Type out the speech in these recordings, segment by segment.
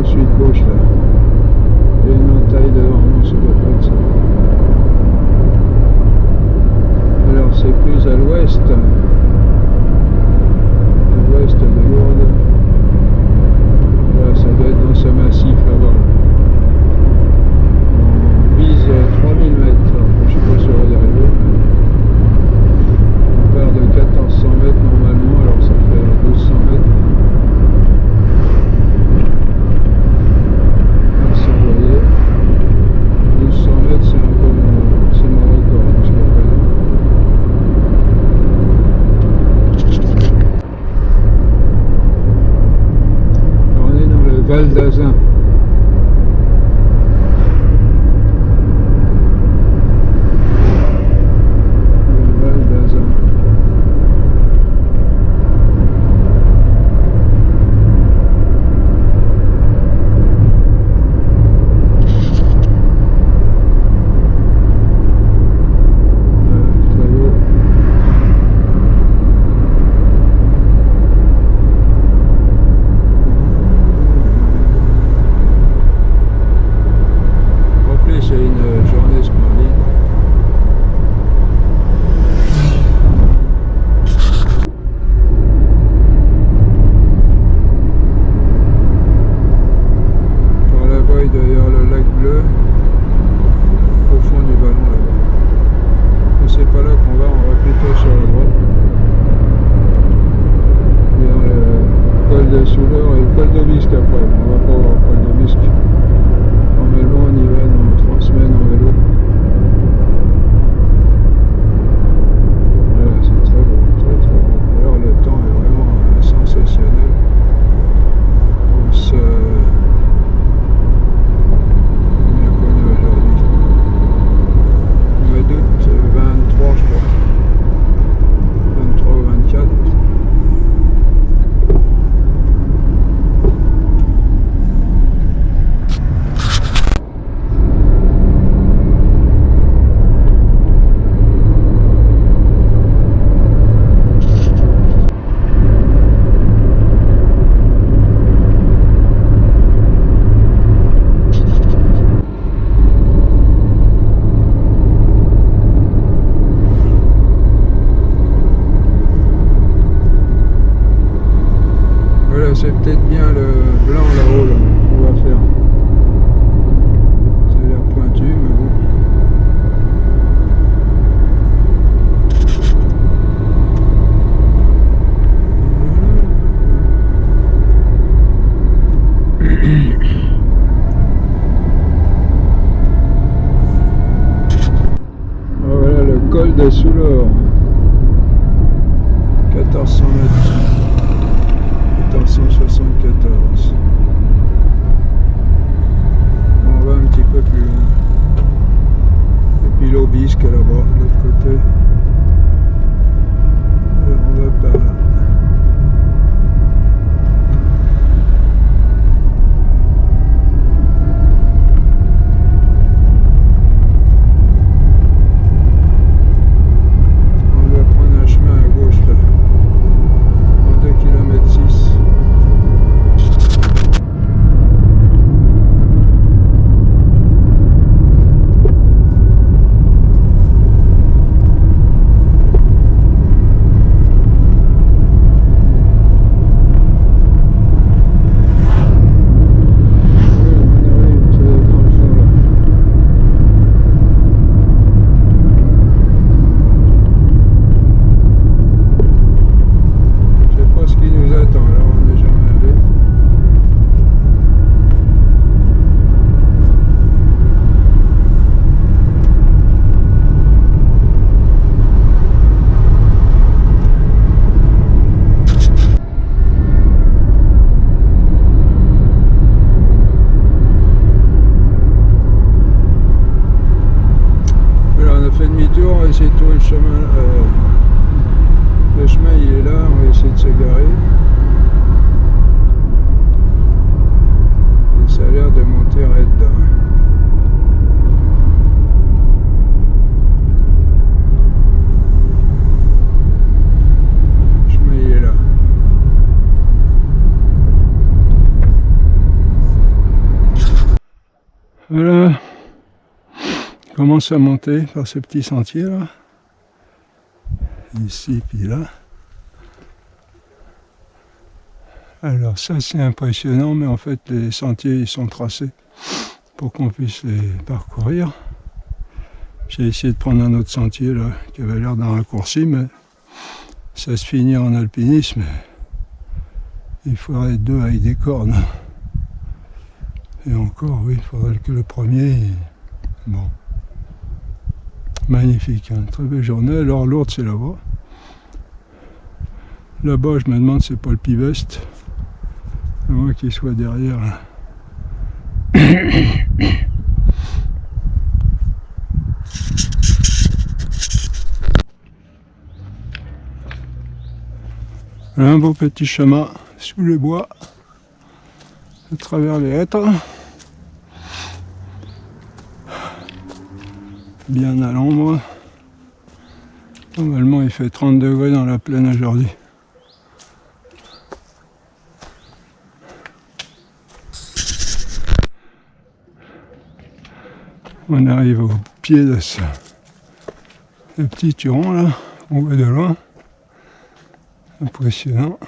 suite gauche là. Il y a une entaille dehors, non, ça doit pas être ça. Alors c'est plus à l'ouest. À l'ouest de Lourdes. Voilà, ça doit être dans ce massif là-bas. On vise 3000 mètres. Je suis pas sûr d'y arriver. On part de 1400 mètres normalement, alors ça fait 1200 mètres. Ça, vous voyez, 1200 mètres, c'est un peu mon record jusqu'à présent. Alors, on est dans le Val d'Azun. C'est peut-être bien le blanc là-haut là, qu'on va faire. Ça a l'air pointu, mais bon. Voilà le col de Soulor. 1400 mètres. 1474. On va un petit peu plus loin. Et puis l'Aubisque là-bas, de l'autre côté. Alors on va par là. On va prendre un chemin à gauche là. En 2 km 6. On va essayer de trouver le chemin. Le chemin il est là, on va essayer de se garer. Et ça a l'air de monter raide dedans. Le chemin il est là. commence à monter par ce petit sentier là. Ici, puis là. Alors ça c'est impressionnant, mais en fait les sentiers ils sont tracés pour qu'on puisse les parcourir. J'ai essayé de prendre un autre sentier là qui avait l'air d'un raccourci, mais ça se finit en alpinisme. Il faudrait deux avec des cordes. Et encore, oui, il faudrait que le premier... Bon. Magnifique, hein. Très belle journée. Alors Lourdes, c'est là-bas. Là-bas, je me demande si c'est pas le Pivest. À moins qu'il soit derrière. Là. Un beau petit chemin sous les bois, à travers les hêtres, bien à l'ombre. Normalement il fait 30 degrés dans la plaine aujourd'hui. On arrive au pied de ce petit turon là, on voit de loin. Impressionnant.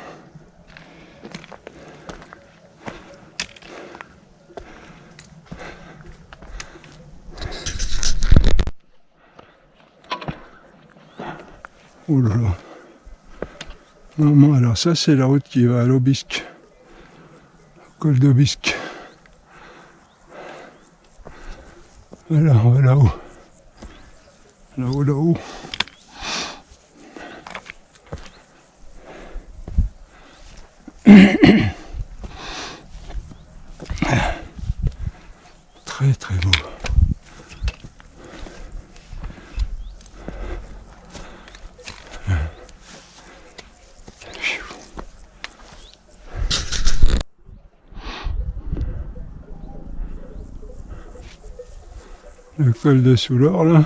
Oh là là. Non, alors ça c'est la route qui va à l'Aubisque. Col d'Aubisque. Voilà, on va là-haut. Là-haut, là-haut. Très très beau. Le col de Soulor là.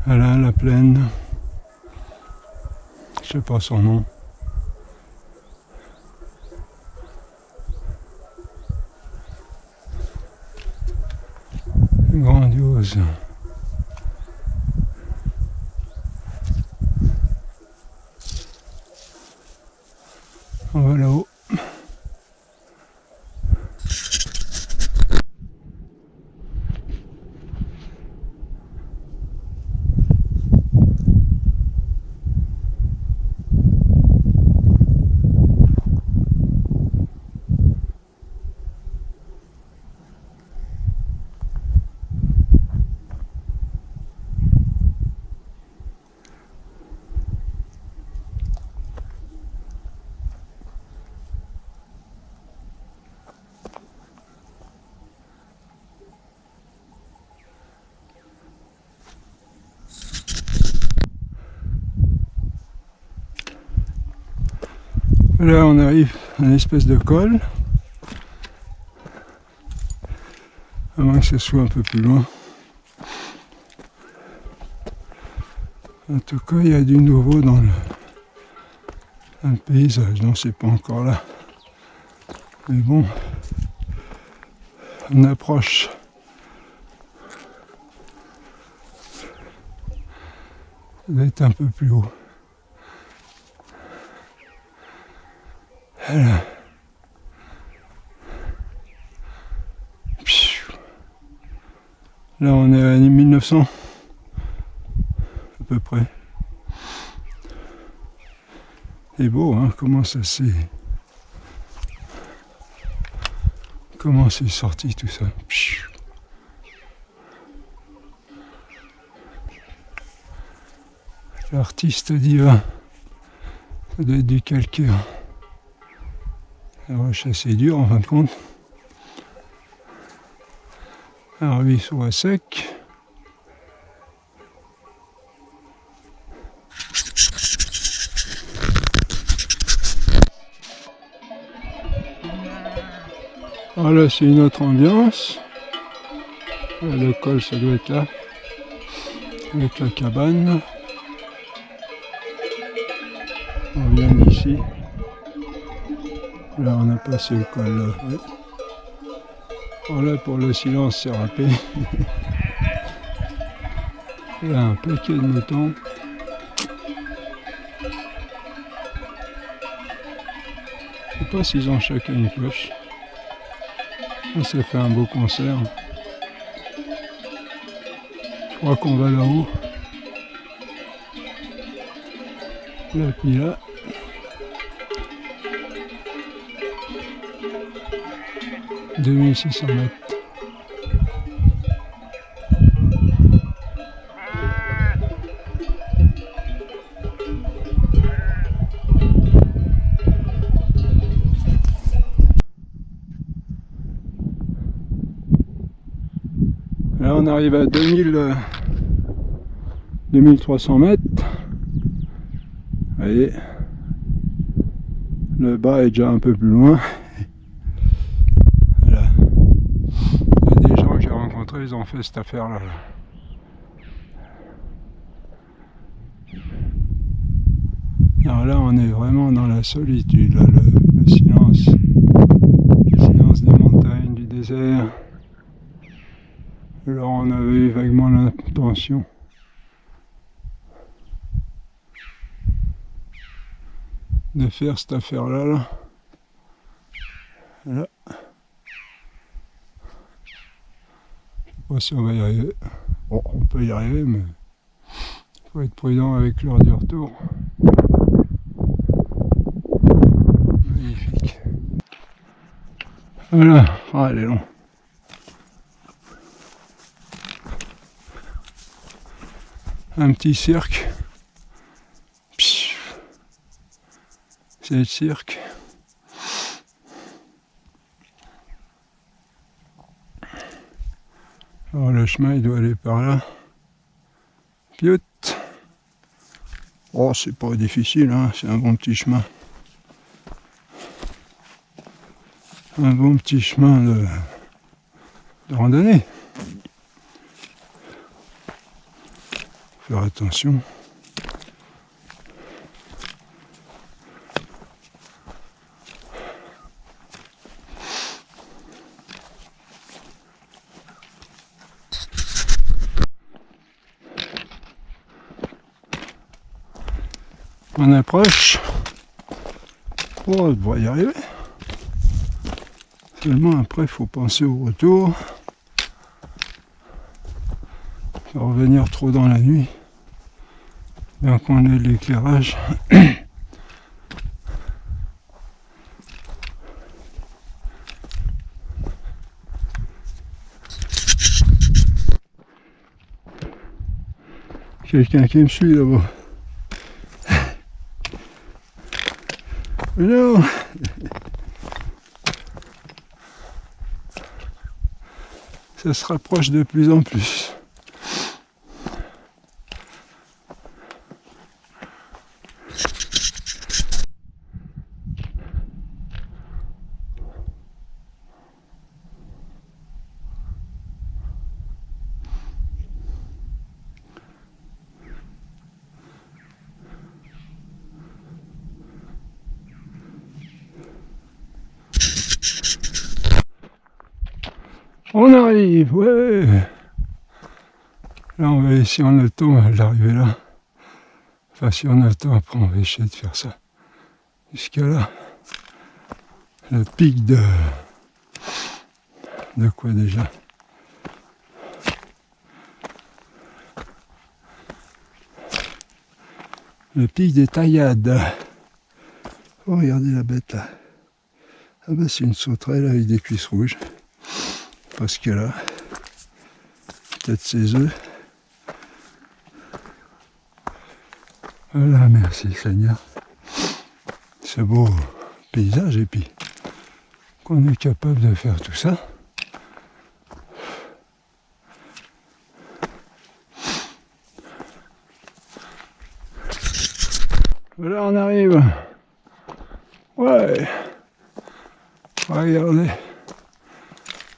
Voilà la plaine. Je sais pas son nom. Grandiose. On va là-haut. Là on arrive à une espèce de col, à moins que ce soit un peu plus loin. En tout cas il y a du nouveau dans le paysage, non c'est pas encore là. Mais bon, on approche. Ça doit être un peu plus haut. Voilà. Là on est à 1900 à peu près. C'est beau hein, comment c'est sorti tout ça. L'artiste divin, ça doit être du calcaire. La roche assez dure en fin de compte. Un ruisseau à sec. Voilà, c'est une autre ambiance. Le col, ça doit être là. Avec la cabane. On vient d'ici. Là, on a passé le col là. Ouais. Voilà pour le silence, c'est râpé. Il y a un paquet de moutons. Je sais pas s'ils ont chacun une cloche. Ça fait un beau concert. Je crois qu'on va là-haut. Et puis là. « 2600 mètres. Là on arrive à 2300 mètres. Vous voyez, le bas est déjà un peu plus loin. Voilà. Il y a des gens que j'ai rencontrés, ils ont fait cette affaire-là. Alors là, on est vraiment dans la solitude, là, le silence. Le silence des montagnes, du désert. Alors on avait eu vaguement l'intention de faire cette affaire-là. Là. Je sais pas si on va y arriver. Bon, on peut y arriver, mais il faut être prudent avec l'heure du retour. Magnifique. Voilà, ah, elle est longue. Un petit cirque. C'est le cirque. Alors le chemin il doit aller par là. Piot. Oh, c'est pas difficile, hein, c'est un bon petit chemin. Un bon petit chemin de randonnée. Faire attention. On approche. Oh, on devrait y arriver. Seulement après, il faut penser au retour. Pas revenir trop dans la nuit. Bien qu'on ait l'éclairage. Quelqu'un qui me suit là-bas. Non. Ça se rapproche de plus en plus. On arrive, ouais. Là, on va essayer, si on a le temps d'arriver là. Enfin, si on a le temps, après, on va essayer de faire ça. Jusqu'à là. Le pic de quoi déjà? Le pic des Taillades. Oh, regardez la bête là. Ah bah, c'est une sauterelle avec des cuisses rouges. Parce qu'elle a peut-être ses œufs. Voilà, merci Seigneur. Ce beau paysage et puis qu'on est capable de faire tout ça. Voilà, on arrive. Ouais. Regardez.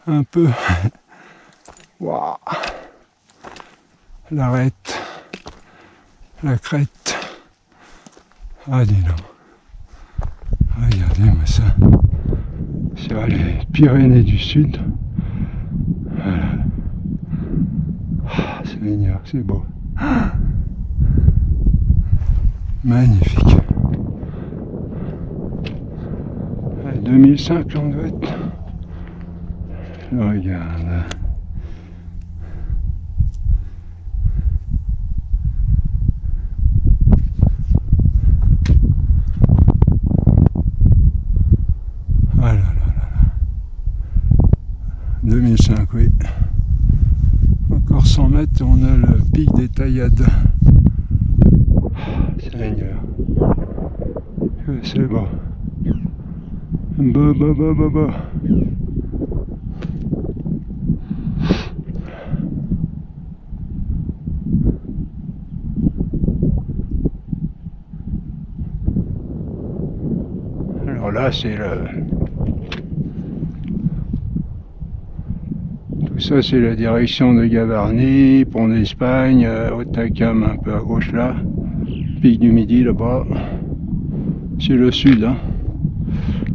Un peu. Waouh. L'arête. La crête. Ah, dis donc. Regardez-moi ça. Sur les Pyrénées du Sud. Seigneur, c'est beau. Magnifique. 2005, on doit être. Je regarde. Ah là là là là. 2005, oui. Encore 100 mètres, on a le pic des Taillades. Seigneur. Que c'est beau. Bah. Alors là, c'est tout ça, c'est la direction de Gavarnie, Pont d'Espagne, Haute-Tacam un peu à gauche là, Pic du Midi là-bas. C'est le sud, hein.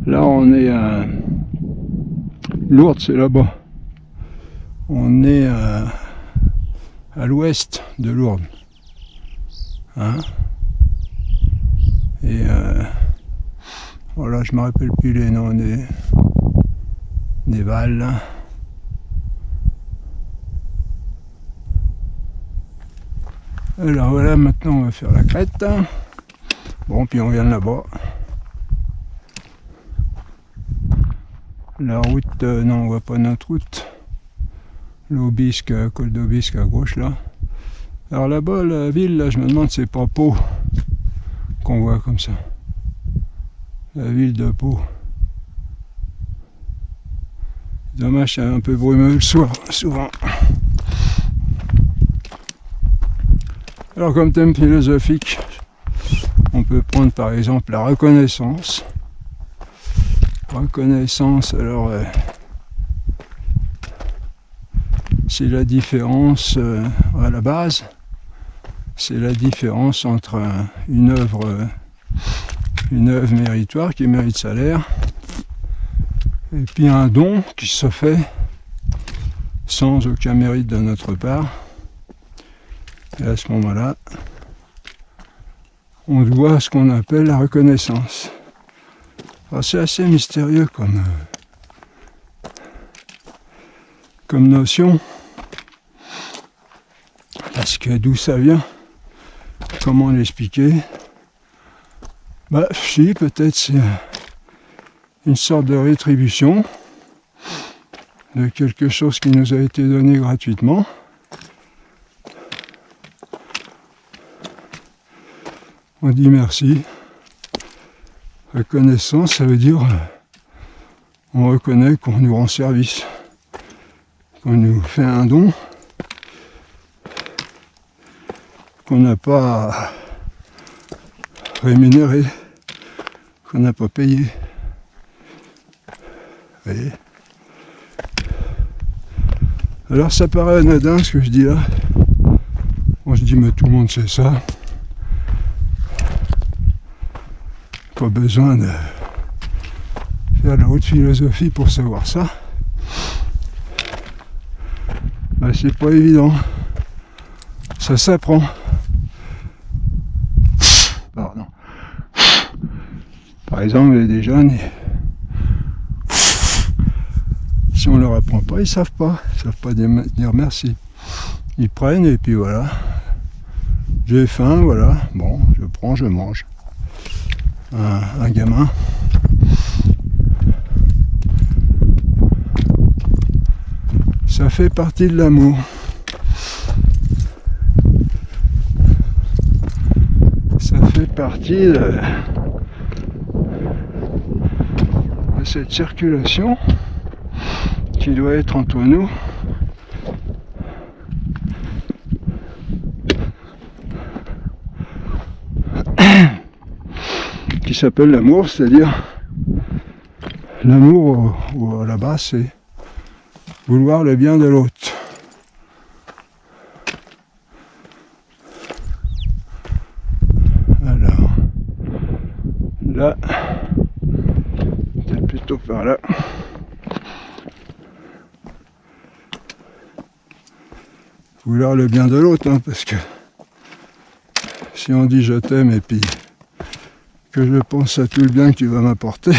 Là, on est à Lourdes, c'est là-bas. On est à l'ouest de Lourdes. Hein? Et voilà, je me rappelle plus les noms des valles. Là. Alors voilà, maintenant on va faire la crête. Bon, puis on vient de là-bas. La route, non, on voit pas notre route. L'Aubisque, col d'Aubisque à gauche là. Alors là-bas, la ville, là, je me demande si c'est pas Pau qu'on voit comme ça. La ville de Pau. Dommage, c'est un peu brumeux le soir, souvent. Alors comme thème philosophique, on peut prendre par exemple la reconnaissance. Reconnaissance, alors c'est la différence à la base, c'est la différence entre une œuvre méritoire qui mérite salaire et puis un don qui se fait sans aucun mérite de notre part. Et à ce moment-là, on doit ce qu'on appelle la reconnaissance. Alors c'est assez mystérieux comme notion, parce que d'où ça vient, comment l'expliquer? Bah si, peut-être c'est une sorte de rétribution de quelque chose qui nous a été donné gratuitement. On dit merci. Reconnaissance, ça veut dire on reconnaît qu'on nous rend service, qu'on nous fait un don, qu'on n'a pas rémunéré, qu'on n'a pas payé. Vous voyez ? Alors ça paraît anodin ce que je dis là. On se dit mais tout le monde sait ça. Pas besoin de faire de la haute philosophie pour savoir ça. Ben, c'est pas évident. Ça s'apprend. Pardon. Par exemple, il y a des jeunes, si on leur apprend pas, ils savent pas dire merci. Ils prennent et puis voilà. J'ai faim, voilà. Bon, je prends, je mange. Un gamin. Ça fait partie de l'amour. Ça fait partie de cette circulation qui doit être entre nous. Qui s'appelle l'amour, c'est-à-dire l'amour à la base, c'est vouloir le bien de l'autre. Alors, là, peut-être plutôt par là. vouloir le bien de l'autre, hein, parce que si on dit je t'aime et puis que je pense à tout le bien que tu vas m'apporter,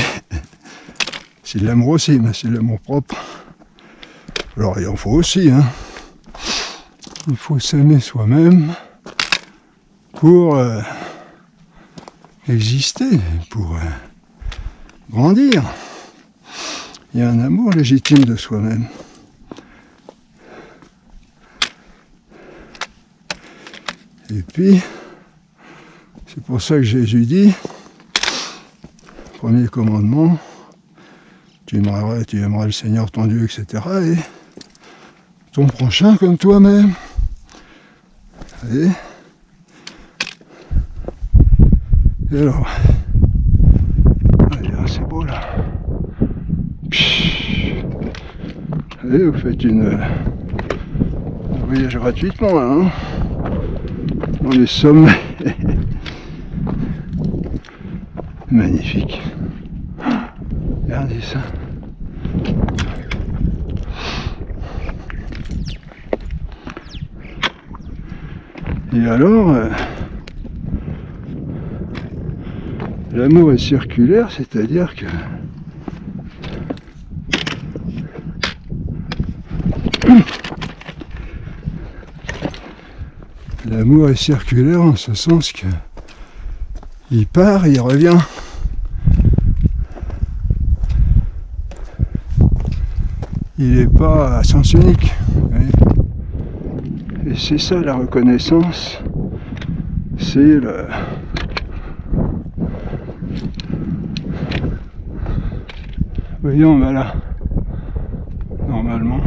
c'est de l'amour aussi, mais c'est de l'amour propre. Alors il en faut aussi, hein. Il faut s'aimer soi-même pour exister, pour grandir. Il y a un amour légitime de soi-même. Et puis, c'est pour ça que Jésus dit, premier commandement, tu aimeras le Seigneur ton Dieu, etc. Et ton prochain comme toi-même. Et alors, c'est beau là. Et vous faites un voyage gratuitement là, hein, dans les sommets. Magnifique. Regardez ça. Et alors, l'amour est circulaire, c'est-à-dire que l'amour est circulaire en ce sens que il part et il revient. Il n'est pas à sens unique. Oui. Et c'est ça la reconnaissance. C'est le... Voyons, voilà. Normalement.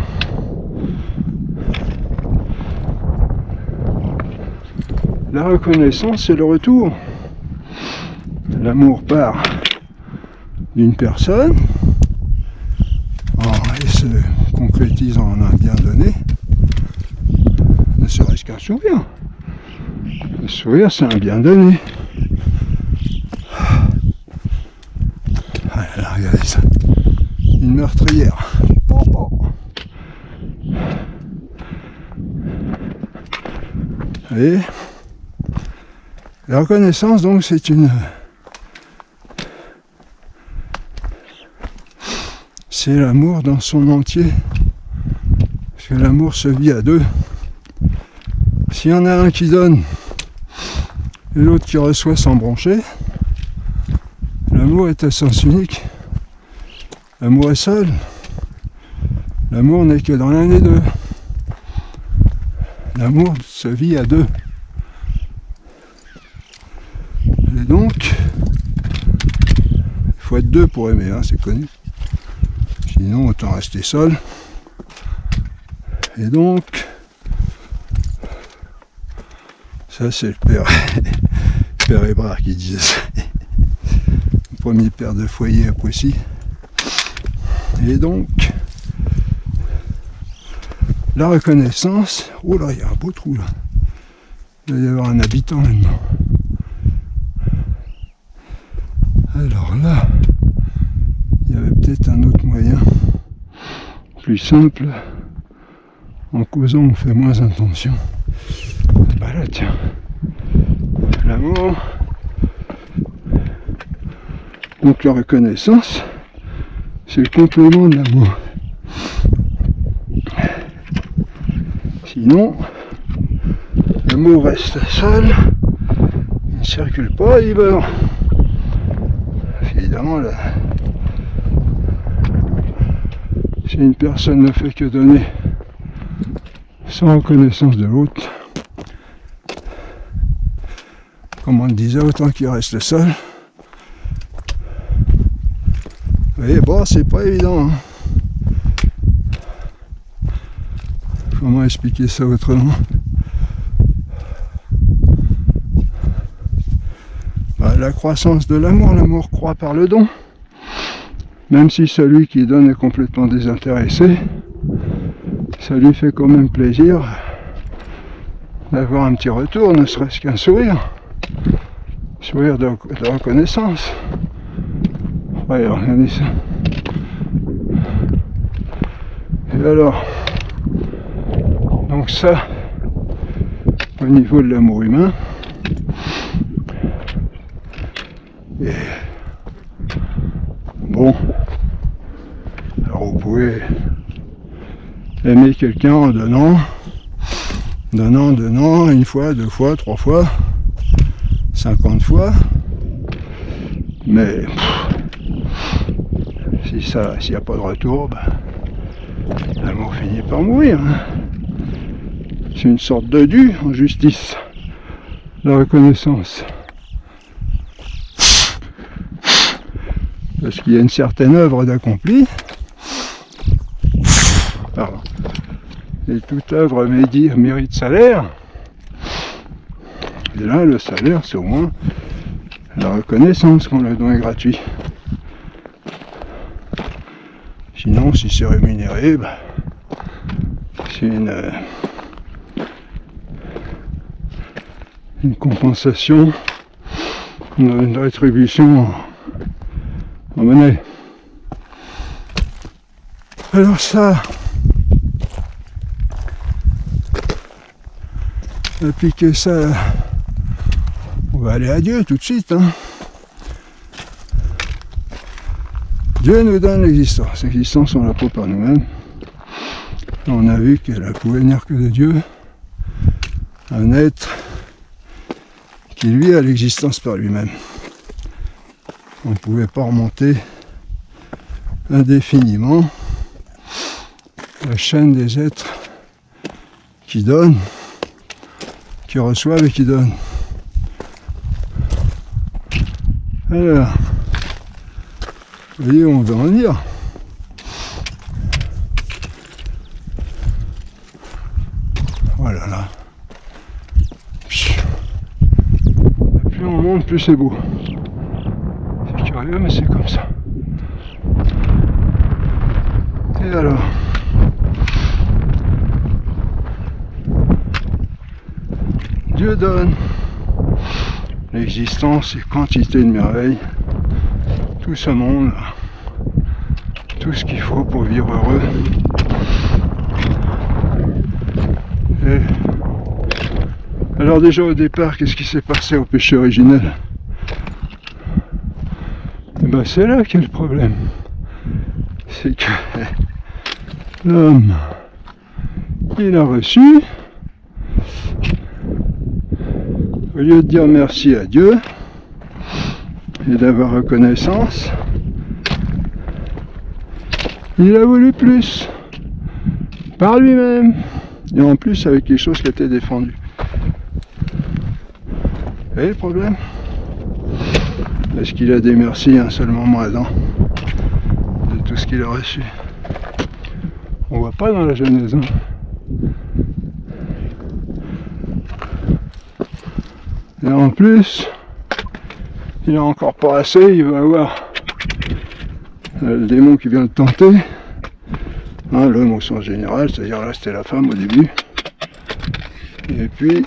La reconnaissance, c'est le retour. L'amour part d'une personne et se concrétise en un bien donné, ne serait-ce qu'un sourire. Le sourire, c'est un bien donné. Ah là là, regardez ça. Une meurtrière. Et la reconnaissance, donc, c'est l'amour dans son entier. Parce que l'amour se vit à deux. S'il y en a un qui donne et l'autre qui reçoit sans broncher, l'amour est à sens unique. L'amour est seul. L'amour n'est que dans l'un des deux. L'amour se vit à deux. Et donc, il faut être deux pour aimer, hein, c'est connu. Sinon, autant rester seul. Et donc, ça c'est le père Hébrard qui disait ça. Le premier père de foyer à Poissy. Et donc, la reconnaissance. Oh là, il y a un beau trou là. Il va y avoir un habitant là-dedans. Alors là, il y avait peut-être un autre moyen, plus simple. En causant, on fait moins attention. Bah là, tiens. L'amour. Donc la reconnaissance, c'est le complément de l'amour. Sinon, l'amour reste seul, il ne circule pas, il meurt. Évidemment, là, si une personne ne fait que donner sans reconnaissance de l'autre, comme on le disait, autant qu'il reste seul. Et bon, c'est pas évident. Hein. Comment expliquer ça autrement? La croissance de l'amour croît par le don. Même si celui qui donne est complètement désintéressé, ça lui fait quand même plaisir d'avoir un petit retour, ne serait-ce qu'un sourire. Sourire de reconnaissance. Ouais, regardez ça. Et alors, donc ça, au niveau de l'amour humain. Et bon, alors vous pouvez aimer quelqu'un en donnant, une fois, 2 fois, 3 fois, 50 fois, mais s'il n'y a pas de retour, l'amour finit par mourir. Hein. C'est une sorte de dû en justice, la reconnaissance. Parce qu'il y a une certaine œuvre d'accompli. Pardon. Et toute œuvre mérite salaire. Et là, le salaire, c'est au moins la reconnaissance quand le don est gratuit. Sinon, si c'est rémunéré, c'est une compensation, une rétribution en monnaie. Alors ça, appliquer ça, on va aller à Dieu tout de suite. Hein. Dieu nous donne l'existence. L'existence, on l'a pas par nous-mêmes. On a vu qu'elle ne pouvait venir que de Dieu. Un être qui lui a l'existence par lui-même. On ne pouvait pas remonter indéfiniment la chaîne des êtres qui donnent, qui reçoivent et qui donnent. Alors, vous voyez où on veut en venir. Voilà là. Plus on monte, plus c'est beau. C'est curieux, mais c'est comme ça. Et alors, Dieu donne l'existence et quantité de merveilles, tout ce monde, tout ce qu'il faut pour vivre heureux. Et alors déjà au départ, qu'est-ce qui s'est passé au péché originel? Et c'est là qu'est le problème. C'est que l'homme, il a reçu, au lieu de dire merci à Dieu et d'avoir reconnaissance, il a voulu plus par lui-même et en plus avec les choses qui étaient défendues. Et le problème, est-ce qu'il a dit merci un seul moment à Adam de tout ce qu'il a reçu? On voit pas dans la Genèse. Hein. Et en plus, il a encore pas assez, il va avoir le démon qui vient le tenter. Hein, l'homme au sens général, c'est-à-dire là c'était la femme au début. Et puis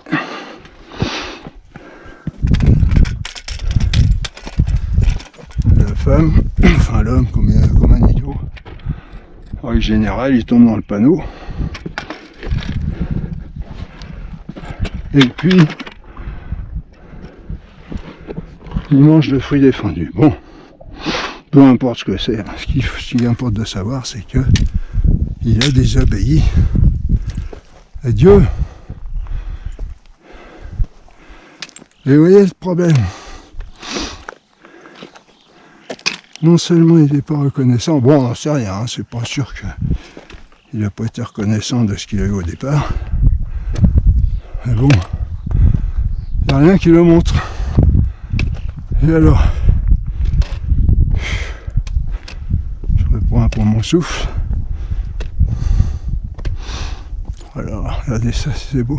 la femme, enfin l'homme comme un idiot. En règle générale, il tombe dans le panneau. Et puis il mange le fruit défendu. Bon, peu importe ce que c'est, ce qui importe de savoir, c'est que il a désobéi à Dieu. Et vous voyez le problème. Non seulement il n'est pas reconnaissant, bon, on n'en sait rien, hein, c'est pas sûr qu'il n'a pas été reconnaissant de ce qu'il a eu au départ. Mais bon, il n'y a rien qui le montre. Et alors, je reprends pour mon souffle. Alors, regardez ça, c'est beau.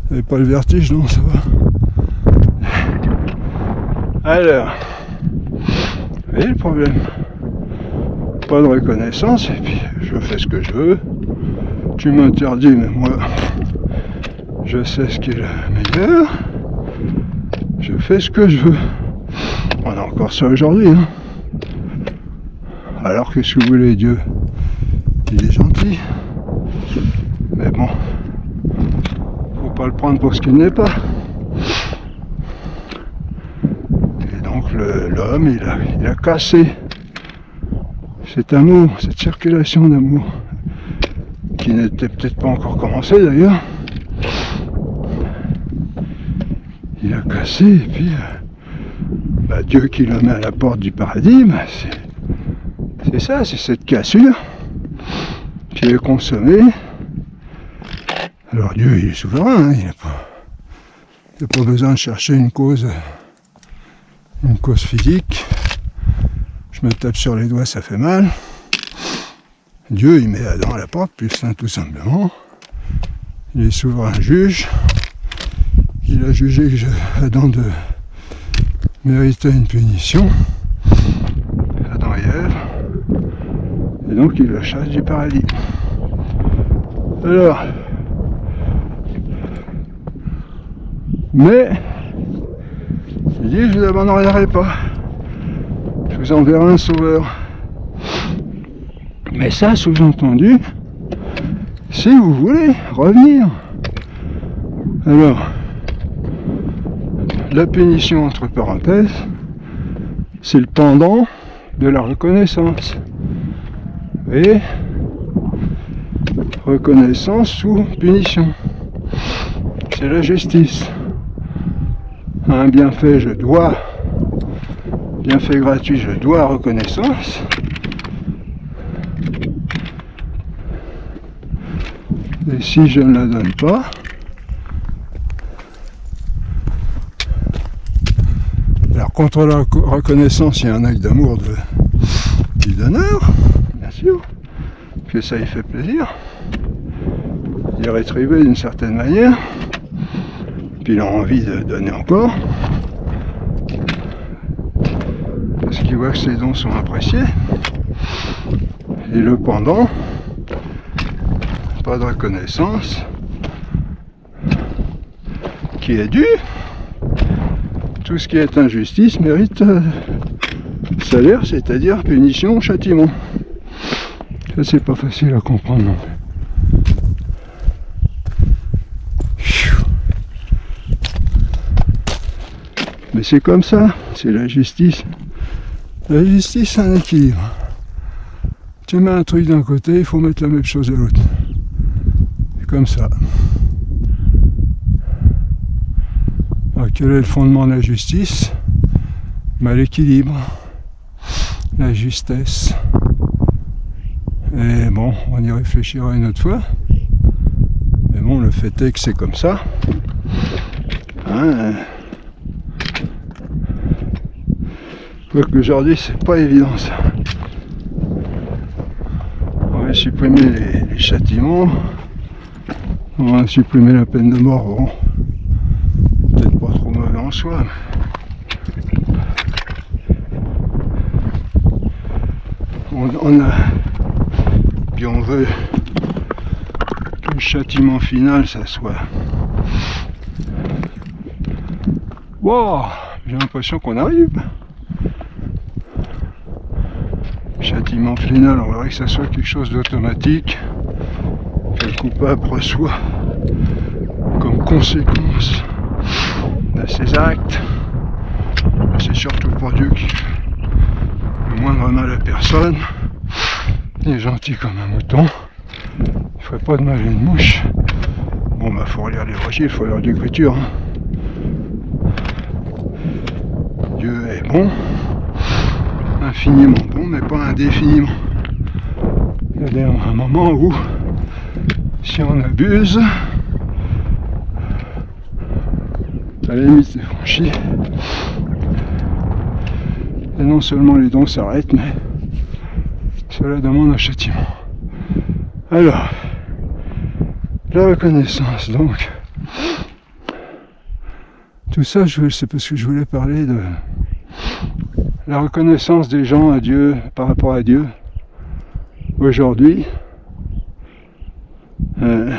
Vous n'avez pas le vertige, non? Ça va. Alors, vous voyez le problème? Pas de reconnaissance, et puis je fais ce que je veux. Tu m'interdis, mais moi, je sais ce qui est le meilleur. Je fais ce que je veux. On a encore ça aujourd'hui, hein. Alors qu'est-ce que vous voulez, Dieu? Il est gentil. Mais bon, faut pas le prendre pour ce qu'il n'est pas. Et donc l'homme, il a cassé cet amour, cette circulation d'amour, qui n'était peut-être pas encore commencée d'ailleurs. Il a cassé, et puis Dieu qui le met à la porte du paradis, c'est ça, c'est cette cassure qui est consommée. Alors Dieu, il est souverain, hein, il n'a pas besoin de chercher une cause physique. Je me tape sur les doigts, ça fait mal. Dieu, il met Adam à la porte, puis tout simplement. Il est souverain juge. Il a jugé que Adam méritait une punition. Adam et Ève. Et donc il le chasse du paradis. Alors, mais il dit, je vous abandonnerai pas. Je vous enverrai un sauveur. Mais ça, sous-entendu, si vous voulez revenir. Alors, la punition, entre parenthèses, c'est le pendant de la reconnaissance. Et reconnaissance sous punition. C'est la justice. Un bienfait, bienfait gratuit, je dois reconnaissance. Et si je ne la donne pas, alors contre la reconnaissance, il y a un acte d'amour du donneur, bien sûr, que ça lui fait plaisir. Il est rétribué d'une certaine manière, puis il a envie de donner encore, parce qu'il voit que ses dons sont appréciés. Et le pendant, pas de reconnaissance, qui est dû. Tout ce qui est injustice mérite salaire, c'est-à-dire punition, châtiment. Ça, c'est pas facile à comprendre non plus. Mais c'est comme ça, c'est la justice. La justice, c'est un équilibre. Tu mets un truc d'un côté, il faut mettre la même chose de l'autre. C'est comme ça. Alors, quel est le fondement de la justice? L'équilibre, la justesse. Et bon, on y réfléchira une autre fois. Mais bon, le fait est que c'est comme ça. Hein, quoique aujourd'hui, c'est pas évident ça. On va supprimer les châtiments. On va supprimer la peine de mort. Bon, peut-être pas trop mauvais en soi. Puis on veut que le châtiment final, ça soit... Wow, j'ai l'impression qu'on arrive. Châtiment final, on voudrait que ça soit quelque chose d'automatique, que le coupable reçoit comme conséquence de ses actes. C'est surtout pour Dieu qui fait le moindre mal à personne. Il est gentil comme un mouton. Il ne ferait pas de mal à une mouche. Bon, bah, faut relire l'évangile, il faut lire l'écriture. Hein. Dieu est bon, infiniment bon, mais pas indéfiniment. Il y a un moment où, si on abuse, la limite est franchie. Et non seulement les dons s'arrêtent, mais cela demande un châtiment. Alors, la reconnaissance, donc. Tout ça, c'est parce que je voulais parler de la reconnaissance des gens à Dieu, par rapport à Dieu, aujourd'hui. Vous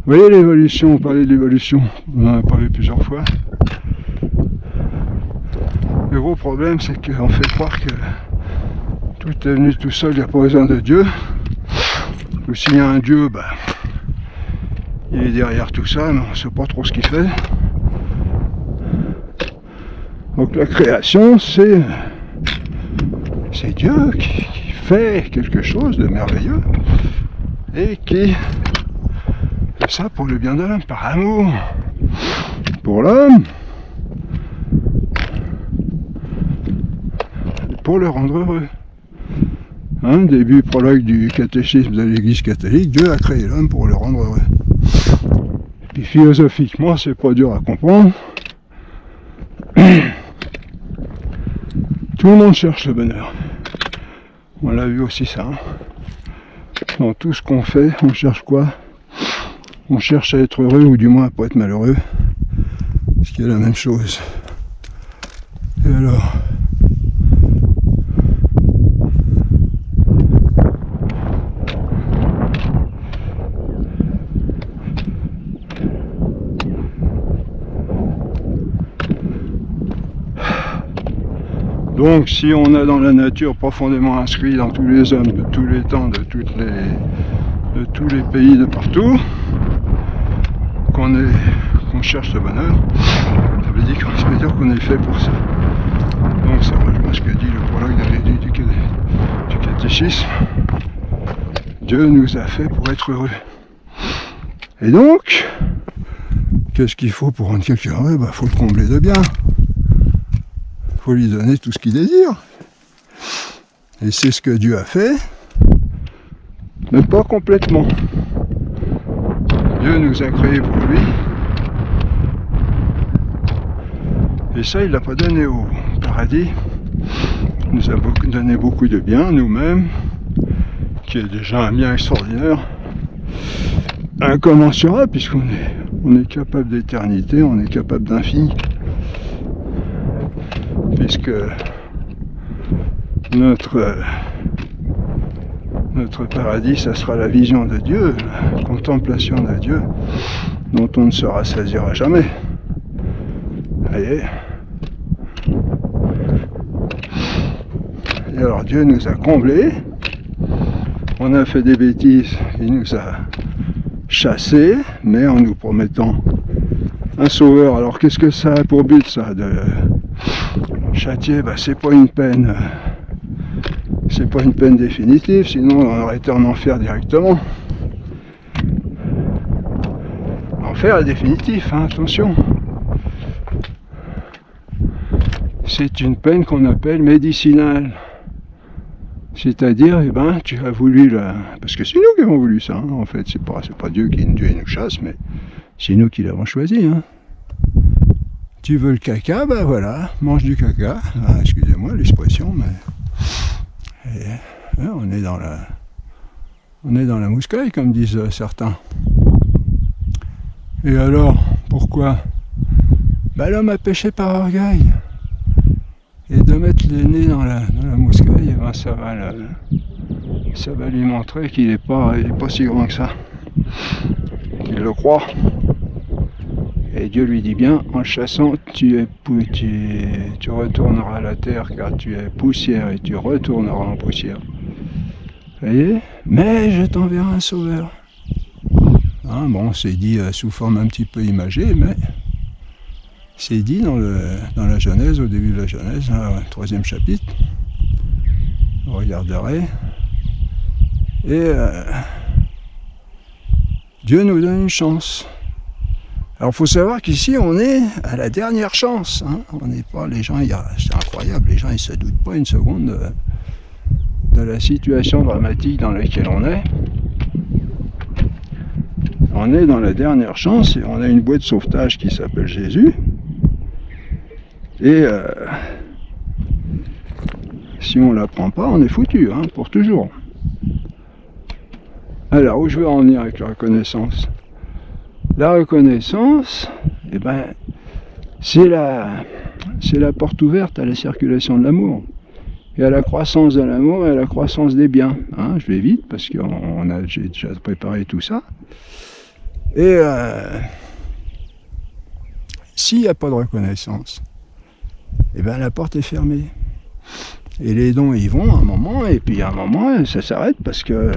voyez l'évolution, on parlait de l'évolution, on en a parlé plusieurs fois. Le gros problème, c'est qu'on fait croire que tout est venu tout seul, il n'y a pas besoin de Dieu. Ou s'il y a un Dieu, bah, il est derrière tout ça, mais on ne sait pas trop ce qu'il fait. Donc la création, c'est Dieu qui fait quelque chose de merveilleux et qui fait ça pour le bien de l'homme, par amour pour l'homme, pour le rendre heureux. Hein, début prologue du catéchisme de l'Église catholique, Dieu a créé l'homme pour le rendre heureux. Puis philosophiquement, c'est pas dur à comprendre. Tout le monde cherche le bonheur. On l'a vu aussi ça. Hein. Dans tout ce qu'on fait, on cherche quoi? On cherche à être heureux, ou du moins à pas être malheureux. Ce qui est la même chose. Et alors, donc si on a dans la nature profondément inscrit dans tous les hommes de tous les temps, de tous les pays, de partout, qu'on cherche le bonheur, ça veut dire qu'on est fait pour ça. Donc ça rejoint ce que dit le prologue du catéchisme. Dieu nous a fait pour être heureux. Et donc, qu'est-ce qu'il faut pour rendre quelqu'un heureux? Bah, faut le combler de bien. Faut lui donner tout ce qu'il désire. Et c'est ce que Dieu a fait, mais pas complètement. Dieu nous a créés pour lui. Et ça, il l'a pas donné au paradis. Il nous a donné beaucoup de bien, nous-mêmes, qui est déjà un bien extraordinaire, incommensurable, puisqu'on est capable d'éternité, on est capable d'infini. Puisque notre paradis, ça sera la vision de Dieu, la contemplation de Dieu, dont on ne se rassasiera jamais. Vous voyez? Et alors Dieu nous a comblés, on a fait des bêtises, il nous a chassés, mais en nous promettant un sauveur. Alors qu'est-ce que ça a pour but, ça, de châtier? Bah, c'est pas une peine définitive, sinon on aurait été en enfer directement. L'enfer est définitif, hein, attention. C'est une peine qu'on appelle médicinale. C'est-à-dire, tu as voulu parce que c'est nous qui avons voulu ça, hein, en fait, c'est pas Dieu qui nous chasse, mais c'est nous qui l'avons choisi, hein. Tu veux le caca, ben voilà, mange du caca. Ah, excusez-moi l'expression, mais on est dans la mouscaille, comme disent certains. Et alors, pourquoi? Ben, l'homme a péché par orgueil. Et de mettre le nez dans la mouscaille, ben ça va lui montrer qu'il n'est pas si grand que ça. Qu'il le croit. Et Dieu lui dit bien, en chassant, tu retourneras à la terre, car tu es poussière et tu retourneras en poussière. Vous voyez? Mais je t'enverrai un sauveur. Hein, bon, c'est dit sous forme un petit peu imagée, mais c'est dit dans la Genèse, au début de la Genèse, hein, 3e chapitre. Vous regarderez. Et Dieu nous donne une chance. Alors il faut savoir qu'ici on est à la dernière chance. Hein. On n'est pas les gens, c'est incroyable, les gens ils se doutent pas une seconde de la situation dramatique dans laquelle on est. On est dans la dernière chance et on a une bouée de sauvetage qui s'appelle Jésus. Et si on ne la prend pas, on est foutu, hein, pour toujours. Alors, où je veux en venir avec la reconnaissance? La reconnaissance, c'est la porte ouverte à la circulation de l'amour. Et à la croissance de l'amour et à la croissance des biens. Hein, je vais vite parce que j'ai déjà préparé tout ça. Et s'il n'y a pas de reconnaissance, la porte est fermée. Et les dons y vont à un moment, et puis à un moment ça s'arrête parce que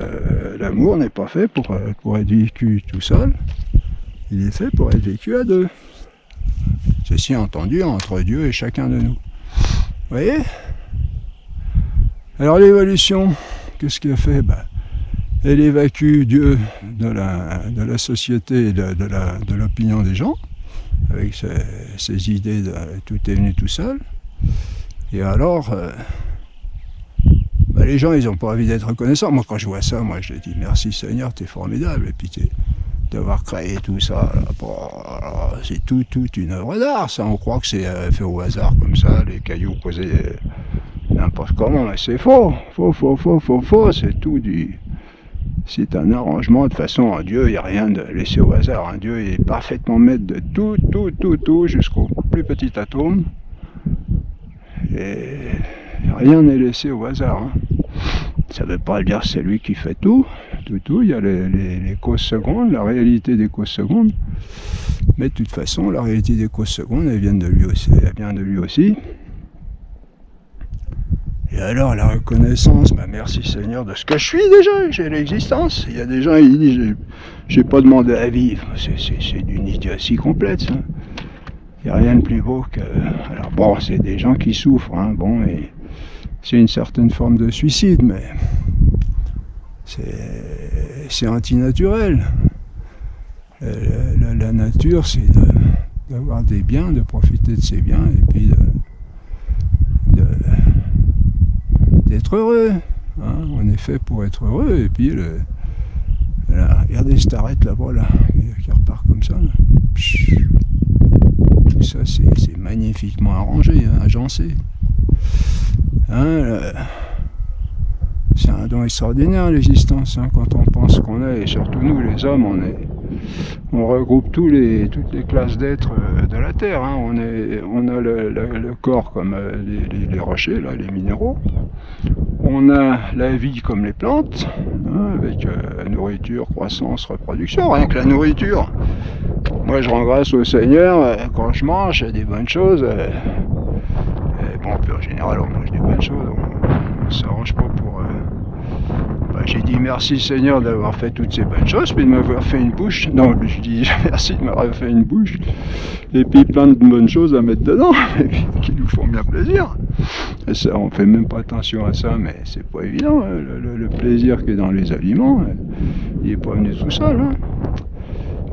l'amour n'est pas fait pour être vécu tout seul, il est fait pour être vécu à deux. Ceci entendu entre Dieu et chacun de nous. Vous voyez? Alors l'évolution, qu'est-ce qu'elle fait? Elle évacue Dieu de la société et de l'opinion des gens, avec ses idées de tout est venu tout seul. Et alors, les gens, ils n'ont pas envie d'être reconnaissants. Moi, quand je vois ça, moi, je dis merci Seigneur, t'es formidable. Et puis d'avoir créé tout ça, c'est toute une œuvre d'art. Ça, on croit que c'est fait au hasard comme ça, les cailloux posés n'importe comment, mais c'est faux. Faux. C'est un arrangement. De toute façon, Dieu, il n'y a rien de laissé au hasard. Hein. Dieu est parfaitement maître de tout, jusqu'au plus petit atome. Et rien n'est laissé au hasard. Hein. Ça ne veut pas dire que c'est lui qui fait tout. Il y a les causes secondes, la réalité des causes secondes. Mais de toute façon, la réalité des causes secondes, elle vient de lui aussi. Et alors la reconnaissance, merci Seigneur de ce que je suis déjà, j'ai l'existence. Il y a des gens qui disent j'ai pas demandé à vivre, c'est d'une idiotie complète ça. Il n'y a rien de plus beau que... Alors bon, c'est des gens qui souffrent, hein, bon, et c'est une certaine forme de suicide, mais c'est antinaturel. La nature, c'est d'avoir des biens, de profiter de ses biens, et puis d'être heureux. Hein. On est fait pour être heureux, et puis regardez cette arête là-bas, là, qui repart comme ça. Là. Tout ça, c'est magnifiquement arrangé, hein, agencé. Hein, c'est un don extraordinaire l'existence, hein, quand on pense qu'on est, et surtout nous les hommes, on regroupe toutes les classes d'êtres de la Terre. Hein. On a le corps comme les rochers, là, les minéraux. On a la vie comme les plantes, hein, avec nourriture, croissance, reproduction, rien que la nourriture. Moi je rends grâce au Seigneur quand je mange des bonnes choses. Bon, puis en général on mange des bonnes choses, on ne s'arrange pas pour... j'ai dit merci Seigneur d'avoir fait toutes ces bonnes choses, puis de m'avoir fait une bouche. Non, je dis merci de m'avoir fait une bouche, et puis plein de bonnes choses à mettre dedans, qui nous font bien plaisir. Et ça, on fait même pas attention à ça, mais c'est pas évident. Hein. Le plaisir qui est dans les aliments, il n'est pas venu tout seul. Hein.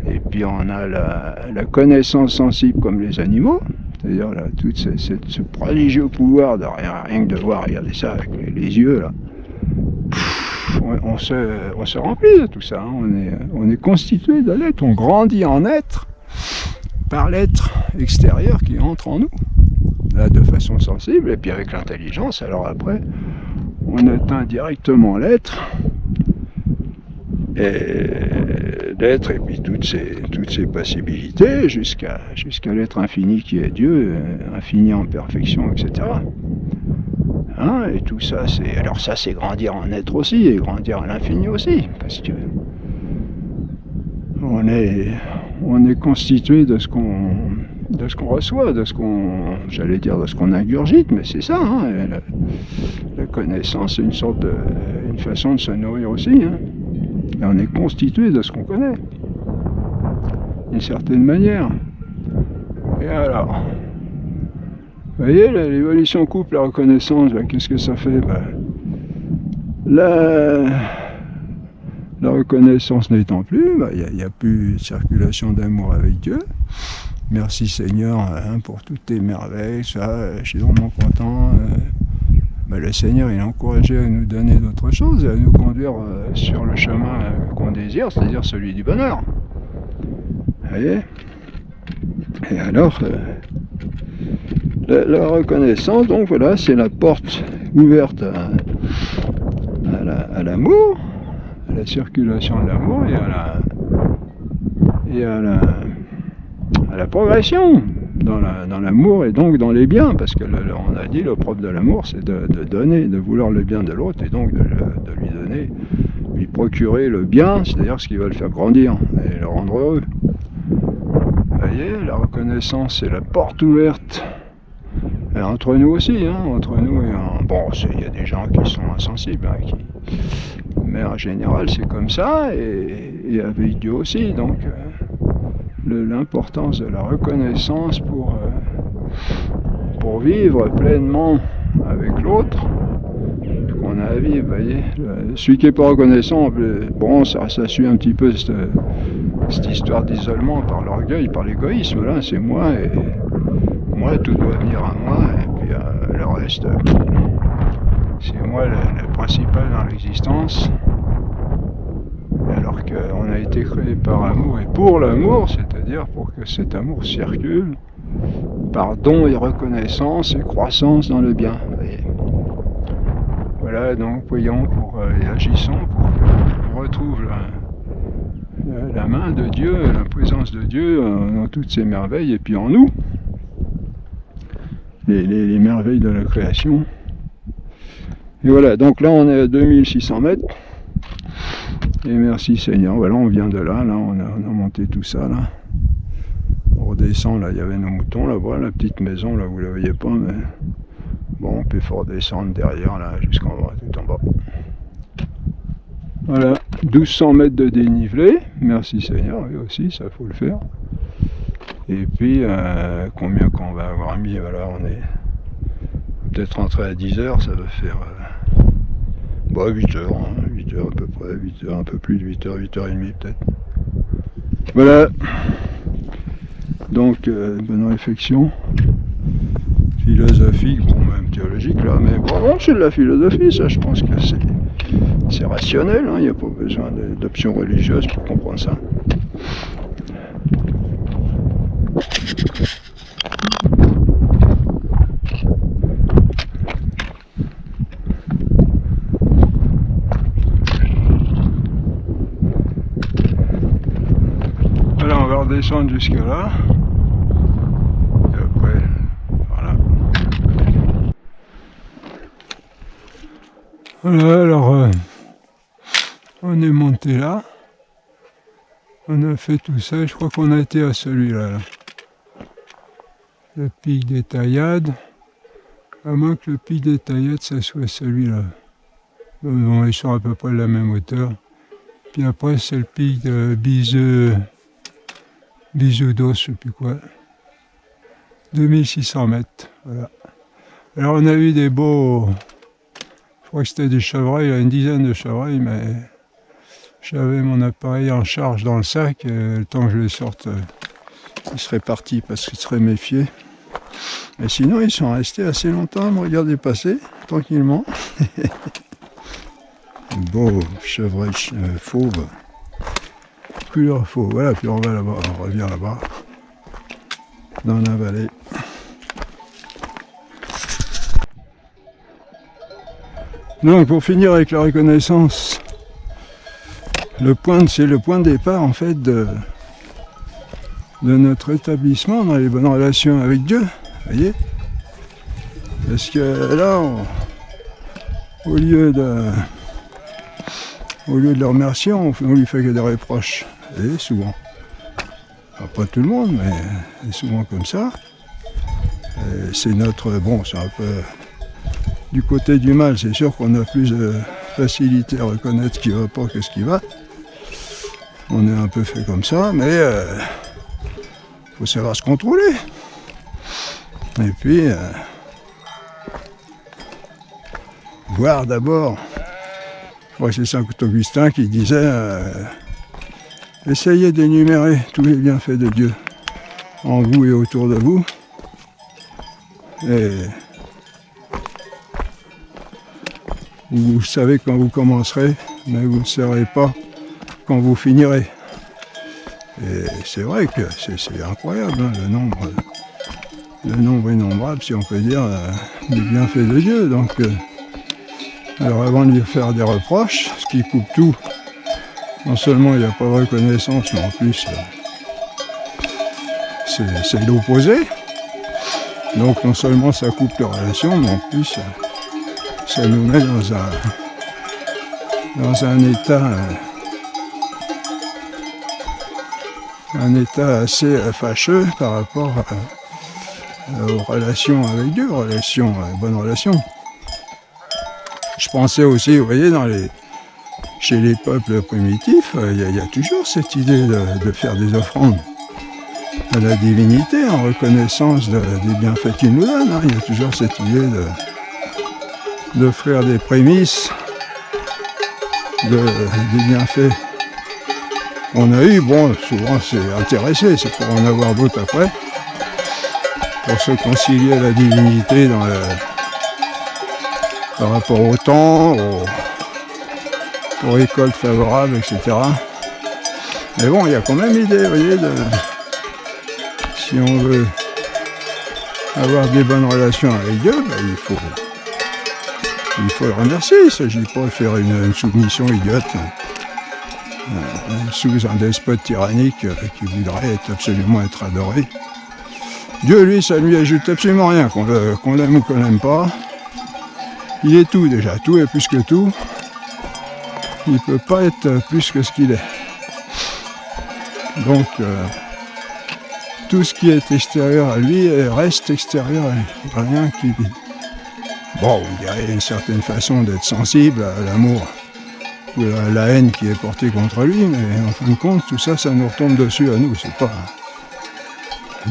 Et puis on a la connaissance sensible comme les animaux, c'est-à-dire tout ce prodigieux pouvoir de rien que de voir, regardez ça avec les yeux là. On se remplit de tout ça, hein. On est constitué de l'être, on grandit en être par l'être extérieur qui entre en nous, là, de façon sensible, et puis avec l'intelligence, alors après, on atteint directement l'être, et puis toutes ces possibilités, jusqu'à l'être infini qui est Dieu, infini en perfection, etc. Hein, et tout ça, c'est grandir en être aussi, et grandir à l'infini aussi, parce que on est constitué de ce qu'on reçoit, de ce qu'on ingurgite, mais c'est ça, hein, la connaissance, c'est une façon de se nourrir aussi, hein, et on est constitué de ce qu'on connaît, d'une certaine manière. Et alors, vous voyez, l'évolution couple, la reconnaissance, qu'est-ce que ça fait? La reconnaissance n'étant plus, il n'y a plus de circulation d'amour avec Dieu. Merci Seigneur, hein, pour toutes tes merveilles, ça, je suis vraiment content. Le Seigneur, il est encouragé à nous donner d'autres choses, à nous conduire sur le chemin qu'on désire, c'est-à-dire celui du bonheur. Vous voyez? Et alors, la reconnaissance, donc voilà, c'est la porte ouverte à l'amour, à la circulation de l'amour et à la progression dans l'amour et donc dans les biens, parce que on a dit le propre de l'amour c'est de donner, de vouloir le bien de l'autre et donc de lui donner, lui procurer le bien, c'est-à-dire ce qui va le faire grandir et le rendre heureux. Vous voyez, la reconnaissance c'est la porte ouverte. Et entre nous aussi, hein, entre nous et bon, il y a des gens qui sont insensibles, hein, mais en général c'est comme ça, et avec Dieu aussi. Donc l'importance de la reconnaissance pour vivre pleinement avec l'autre qu'on a à vivre, vous voyez. Celui qui n'est pas reconnaissant, bon, ça suit un petit peu cette histoire d'isolement par l'orgueil, par l'égoïsme. Là, c'est moi, et moi, tout doit venir à moi, et puis le reste, c'est moi le principal dans l'existence. Alors qu'on a été créé par amour et pour l'amour, c'est-à-dire pour que cet amour circule par don et reconnaissance et croissance dans le bien. Et voilà, donc voyons et agissons pour qu'on retrouve la main de Dieu, la présence de Dieu dans toutes ses merveilles, et puis en nous, les merveilles de la création. Et voilà, donc là on est à 2600 mètres. Et merci Seigneur, voilà, on vient de là, on a monté tout ça, là. On redescend, là, il y avait nos moutons, là, voilà, la petite maison, là, vous la voyez pas, mais bon, on peut fort descendre derrière, là, jusqu'en bas, tout en bas. Voilà, 1200 mètres de dénivelé, merci Seigneur, oui aussi, ça faut le faire. Et puis, combien qu'on va avoir mis, voilà, on est peut-être rentré à 10 heures, ça va faire 8 heures, hein, 8 heures à peu près, 8 heures, un peu plus de 8 heures, 8 heures et demie peut-être. Voilà, donc bonne réflexion philosophique, bon même théologique là, mais bon, c'est de la philosophie, ça, je pense que c'est rationnel, hein, il n'y a pas besoin d'options religieuses pour comprendre ça. Voilà, on va redescendre jusque là. Et après, voilà. Voilà, alors on est monté là. On a fait tout ça, je crois qu'on a été à celui-là. Là. Le pic des Taillades. À moins que le pic des Taillades, ça soit celui-là. Bon, ils sont à peu près de la même hauteur. Puis après, c'est le pic de Bisoudos, je sais plus quoi. 2600 mètres, voilà. Alors on a eu des beaux... Je crois que c'était des chevreuils, une dizaine de chevreuils, mais j'avais mon appareil en charge dans le sac, et le temps que je les sorte, ils seraient partis parce qu'ils seraient méfiés. Et sinon, ils sont restés assez longtemps à me regarder passer, tranquillement. Beau chevreuil fauve. Couleur fauve, voilà, puis on va là-bas, on revient là-bas, dans la vallée. Donc pour finir avec la reconnaissance, c'est le point de départ en fait de notre établissement dans les bonnes relations avec Dieu, voyez. Parce que là, au lieu de le remercier, on lui fait que des reproches, et souvent. Enfin, pas tout le monde, mais c'est souvent comme ça. C'est c'est un peu du côté du mal, c'est sûr qu'on a plus de facilité à reconnaître ce qui va pas que ce qui va. On est un peu fait comme ça, mais faut savoir se contrôler. Et puis, voir d'abord, je crois que c'est Saint-Augustin qui disait essayez d'énumérer tous les bienfaits de Dieu en vous et autour de vous. Et vous savez quand vous commencerez, mais vous ne saurez pas quand vous finirez. Et c'est vrai que c'est incroyable, hein, le nombre innombrable, si on peut dire, des bienfaits de Dieu. Donc, alors avant de lui faire des reproches, ce qui coupe tout, non seulement il n'y a pas de reconnaissance, mais en plus c'est l'opposé. Donc non seulement ça coupe les relations, mais en plus ça nous met dans un état assez fâcheux par rapport aux relations avec Dieu, bonnes relations. Je pensais aussi, vous voyez, chez les peuples primitifs, il y a toujours cette idée de faire des offrandes à la divinité en reconnaissance des bienfaits qu'il nous donne. Hein. Il y a toujours cette idée d'offrir des prémices des bienfaits qu'on a eu. Bon, souvent c'est intéressé, c'est pour en avoir d'autres après, pour se concilier à la divinité par rapport au temps, aux récoltes favorables, etc. Mais bon, il y a quand même l'idée, vous voyez, si on veut avoir des bonnes relations avec Dieu, ben, il faut le remercier. Il ne s'agit pas de faire une soumission idiote sous un despote tyrannique qui voudrait absolument être adoré. Dieu, lui, ça ne lui ajoute absolument rien, qu'on l'aime ou qu'on l'aime pas. Il est tout déjà, tout est plus que tout. Il ne peut pas être plus que ce qu'il est. Donc, tout ce qui est extérieur à lui reste extérieur à lui. Rien qui... Bon, il y a une certaine façon d'être sensible à l'amour ou à la haine qui est portée contre lui, mais en fin de compte, tout ça, ça nous retombe dessus à nous. C'est pas...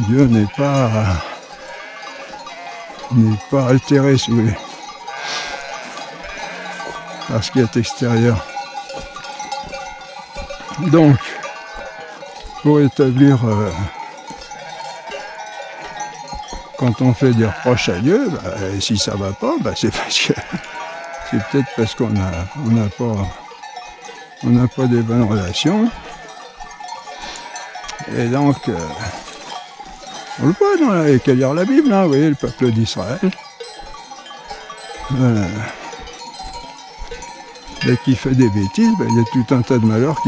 Dieu n'est pas altéré, si vous voulez, par ce qui est extérieur. Donc, pour établir, quand on fait des reproches à Dieu, bah, si ça va pas, bah, c'est peut-être parce qu'on n'a pas des bonnes relations. Et donc, on le voit dans qu'à lire la Bible, hein, vous voyez, le peuple d'Israël. Dès qu'il fait des bêtises, ben, il y a tout un tas de malheurs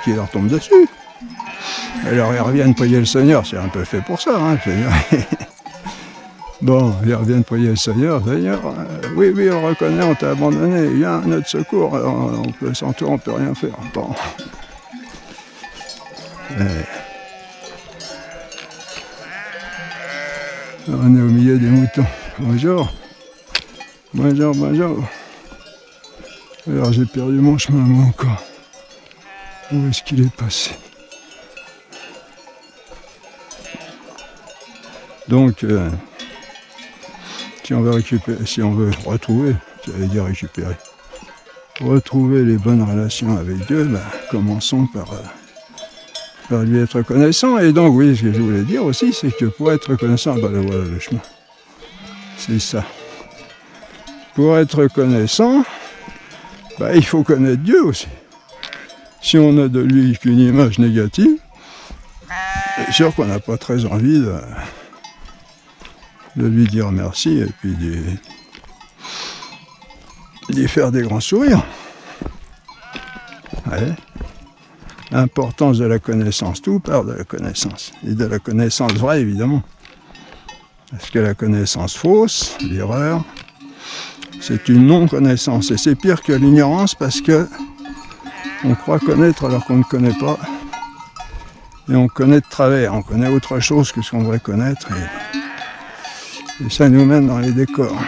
qui leur tombent dessus. Alors ils reviennent prier le Seigneur, c'est un peu fait pour ça, hein, le Seigneur. Bon, ils reviennent prier le Seigneur, oui, on reconnaît, on t'a abandonné, viens à notre secours, sans toi on peut rien faire. Bon. On est au milieu des moutons. Bonjour. Alors j'ai perdu mon chemin, moi encore. Où est-ce qu'il est passé? Donc, si on veut retrouver, retrouver les bonnes relations avec Dieu, ben, commençons par lui être reconnaissant. Et donc, oui, ce que je voulais dire aussi, c'est que pour être reconnaissant, ben voilà le chemin. C'est ça. Pour être reconnaissant, ben, il faut connaître Dieu aussi. Si on n'a de lui qu'une image négative, c'est sûr qu'on n'a pas très envie de lui dire merci et puis d'y faire des grands sourires. Ouais. L'importance de la connaissance, tout part de la connaissance. Et de la connaissance vraie, évidemment. Parce que la connaissance fausse, l'erreur, c'est une non-connaissance. Et c'est pire que l'ignorance parce que on croit connaître alors qu'on ne connaît pas. Et on connaît de travers, on connaît autre chose que ce qu'on devrait connaître. Et ça nous mène dans les décors.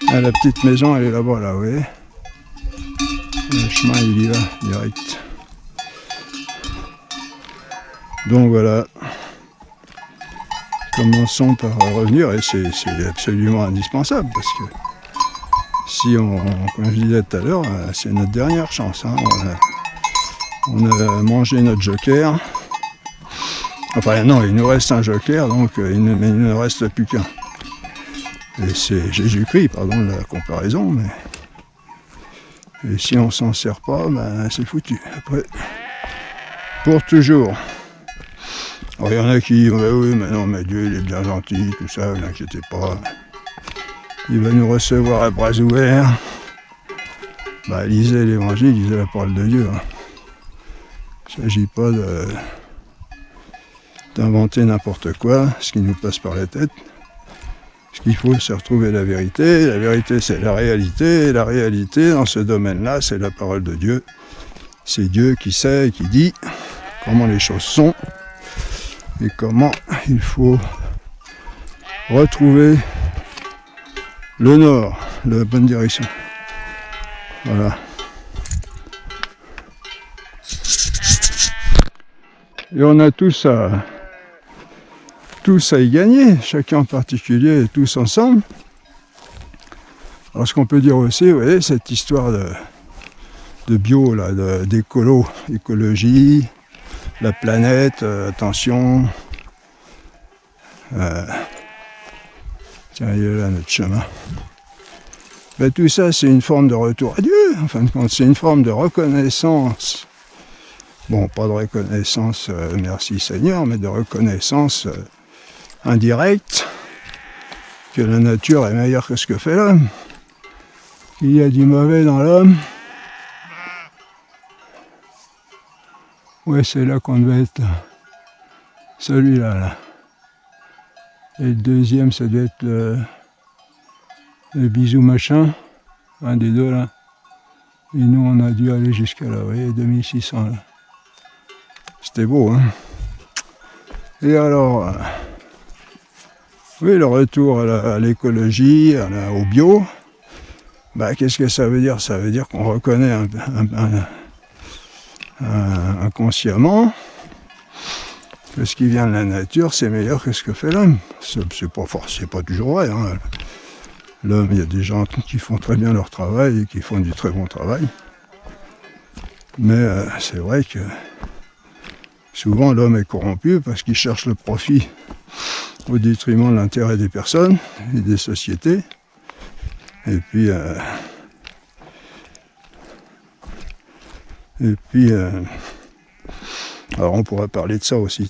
Ah, la petite maison, elle est là-bas, là, vous voyez. Le chemin, il y va, direct. Donc voilà. Commençons par revenir, et c'est absolument indispensable, parce que si comme je disais tout à l'heure, c'est notre dernière chance. Hein. On a mangé notre joker. Enfin non, il nous reste un joker, donc il ne reste plus qu'un. Et c'est Jésus-Christ, pardon de la comparaison, mais... Et si on s'en sert pas, ben c'est foutu. Après, pour toujours. Alors il y en a qui disent, oui, mais non, mais Dieu il est bien gentil, tout ça, ne vous inquiétez pas. Il va nous recevoir à bras ouverts. Bah, lisez l'évangile, lisez la parole de Dieu. Hein. Il ne s'agit pas d'inventer n'importe quoi, ce qui nous passe par la tête. Ce qu'il faut, c'est retrouver la vérité. La vérité, c'est la réalité. Et la réalité, dans ce domaine-là, c'est la parole de Dieu. C'est Dieu qui sait et qui dit comment les choses sont et comment il faut retrouver le nord, la bonne direction. Voilà. Et on a tous à y gagner, chacun en particulier et tous ensemble. Alors ce qu'on peut dire aussi, vous voyez, cette histoire de bio, là, d'écolo, écologie, la planète, attention. Tiens, il est là notre chemin. Ben, tout ça, c'est une forme de retour à Dieu, en fin de compte, c'est une forme de reconnaissance. Bon, pas de reconnaissance, merci Seigneur, mais de reconnaissance indirecte que la nature est meilleure que ce que fait l'homme. Il y a du mauvais dans l'homme. Ouais, c'est là qu'on devait être. Celui-là, là. Et le deuxième, ça doit être le bisou machin. Un des deux, là. Et nous, on a dû aller jusqu'à là, vous voyez, 2600, là. C'était beau, hein. Et alors, oui, le retour à l'écologie, au bio, bah, qu'est-ce que ça veut dire? Ça veut dire qu'on reconnaît inconsciemment que ce qui vient de la nature, c'est meilleur que ce que fait l'homme. C'est pas toujours vrai, hein. L'homme, il y a des gens qui font très bien leur travail et qui font du très bon travail. Mais c'est vrai que souvent l'homme est corrompu parce qu'il cherche le profit au détriment de l'intérêt des personnes et des sociétés. Et puis alors on pourra parler de ça aussi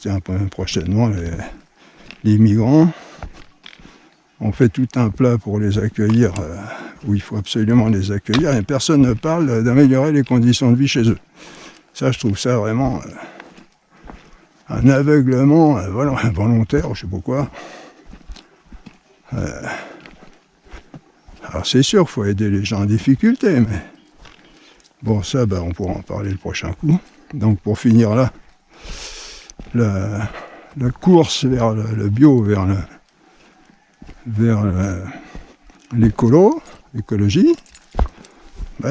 prochainement, les migrants. On fait tout un plat pour les accueillir, où il faut absolument les accueillir, et personne ne parle d'améliorer les conditions de vie chez eux. Ça, je trouve ça vraiment un aveuglement volontaire, je sais pas quoi. Alors c'est sûr qu'il faut aider les gens en difficulté, mais bon, ça, on pourra en parler le prochain coup. Donc pour finir là, la course vers le bio, vers l'écologie,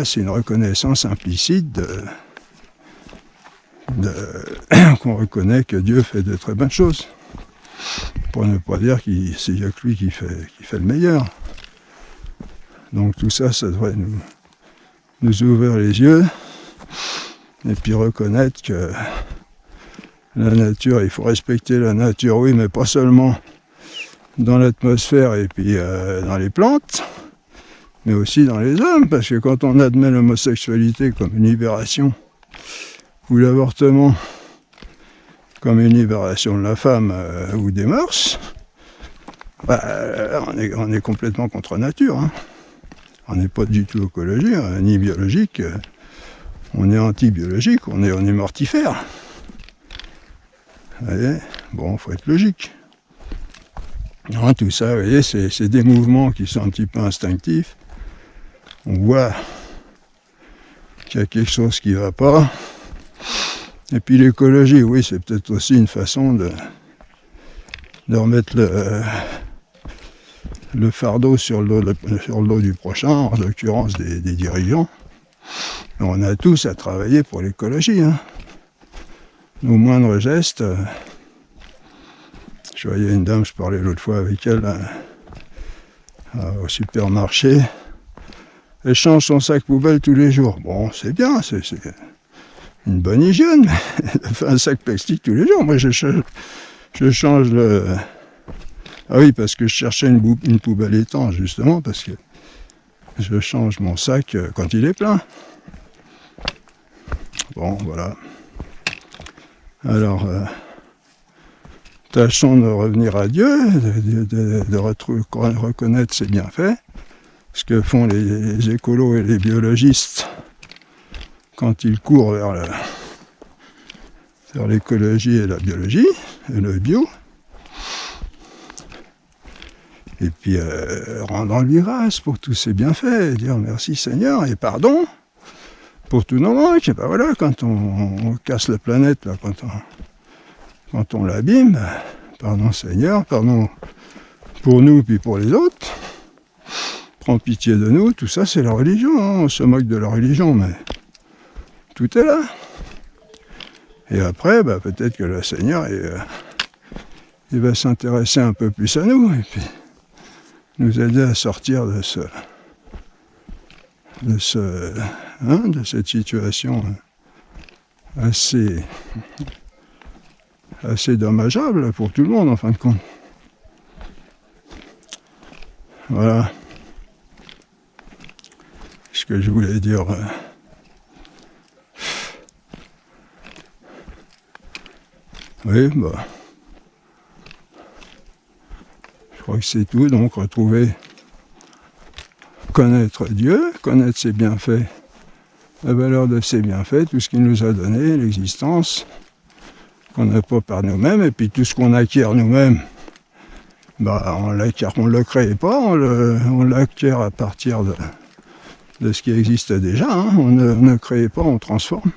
c'est une reconnaissance implicite qu'on reconnaît que Dieu fait de très bonnes choses. Pour ne pas dire qu'il n'y a que lui qui fait le meilleur. Donc tout ça, ça devrait nous ouvrir les yeux et puis reconnaître que la nature, il faut respecter la nature, oui, mais pas seulement dans l'atmosphère et puis dans les plantes, mais aussi dans les hommes, parce que quand on admet l'homosexualité comme une libération, ou l'avortement comme une libération de la femme ou des mœurs, on est complètement contre nature. Hein. On n'est pas du tout écologique, ni biologique, on est anti-biologique, on est mortifère. Vous voyez, bon, faut être logique. Non, tout ça, vous voyez, c'est des mouvements qui sont un petit peu instinctifs. On voit qu'il y a quelque chose qui ne va pas. Et puis l'écologie, oui, c'est peut-être aussi une façon de remettre le fardeau sur le dos du prochain, en l'occurrence des dirigeants. Et on a tous à travailler pour l'écologie. Hein. Nos moindres gestes. Je voyais une dame, je parlais l'autre fois avec elle au supermarché. Elle change son sac poubelle tous les jours. Bon, c'est bien, c'est une bonne hygiène. Elle fait un sac plastique tous les jours. Moi, je change le... Ah oui, parce que je cherchais une poubelle étanche, justement, parce que je change mon sac quand il est plein. Bon, voilà. Alors, tâchons de revenir à Dieu, de reconnaître ses bienfaits, ce que font les écolos et les biologistes quand ils courent vers l'écologie et la biologie, et le bio. Et puis rendre lui grâce pour tous ses bienfaits, dire merci Seigneur et pardon pour tous nos manques. Et ben voilà, quand on casse la planète, là, quand on l'abîme, pardon Seigneur, pardon pour nous puis pour les autres. prend pitié de nous, tout ça c'est la religion, hein. On se moque de la religion, mais tout est là. Et après, peut-être que le Seigneur, il va s'intéresser un peu plus à nous, et puis nous aider à sortir de cette situation assez dommageable pour tout le monde en fin de compte. Voilà ce que je voulais dire. Oui, je crois que c'est tout. Donc connaître Dieu, connaître ses bienfaits, la valeur de ses bienfaits, tout ce qu'il nous a donné, l'existence qu'on n'a pas par nous-mêmes, et puis tout ce qu'on acquiert nous-mêmes, on ne le crée pas, on l'acquiert à partir de ce qui existe déjà, hein. On ne crée pas, on transforme.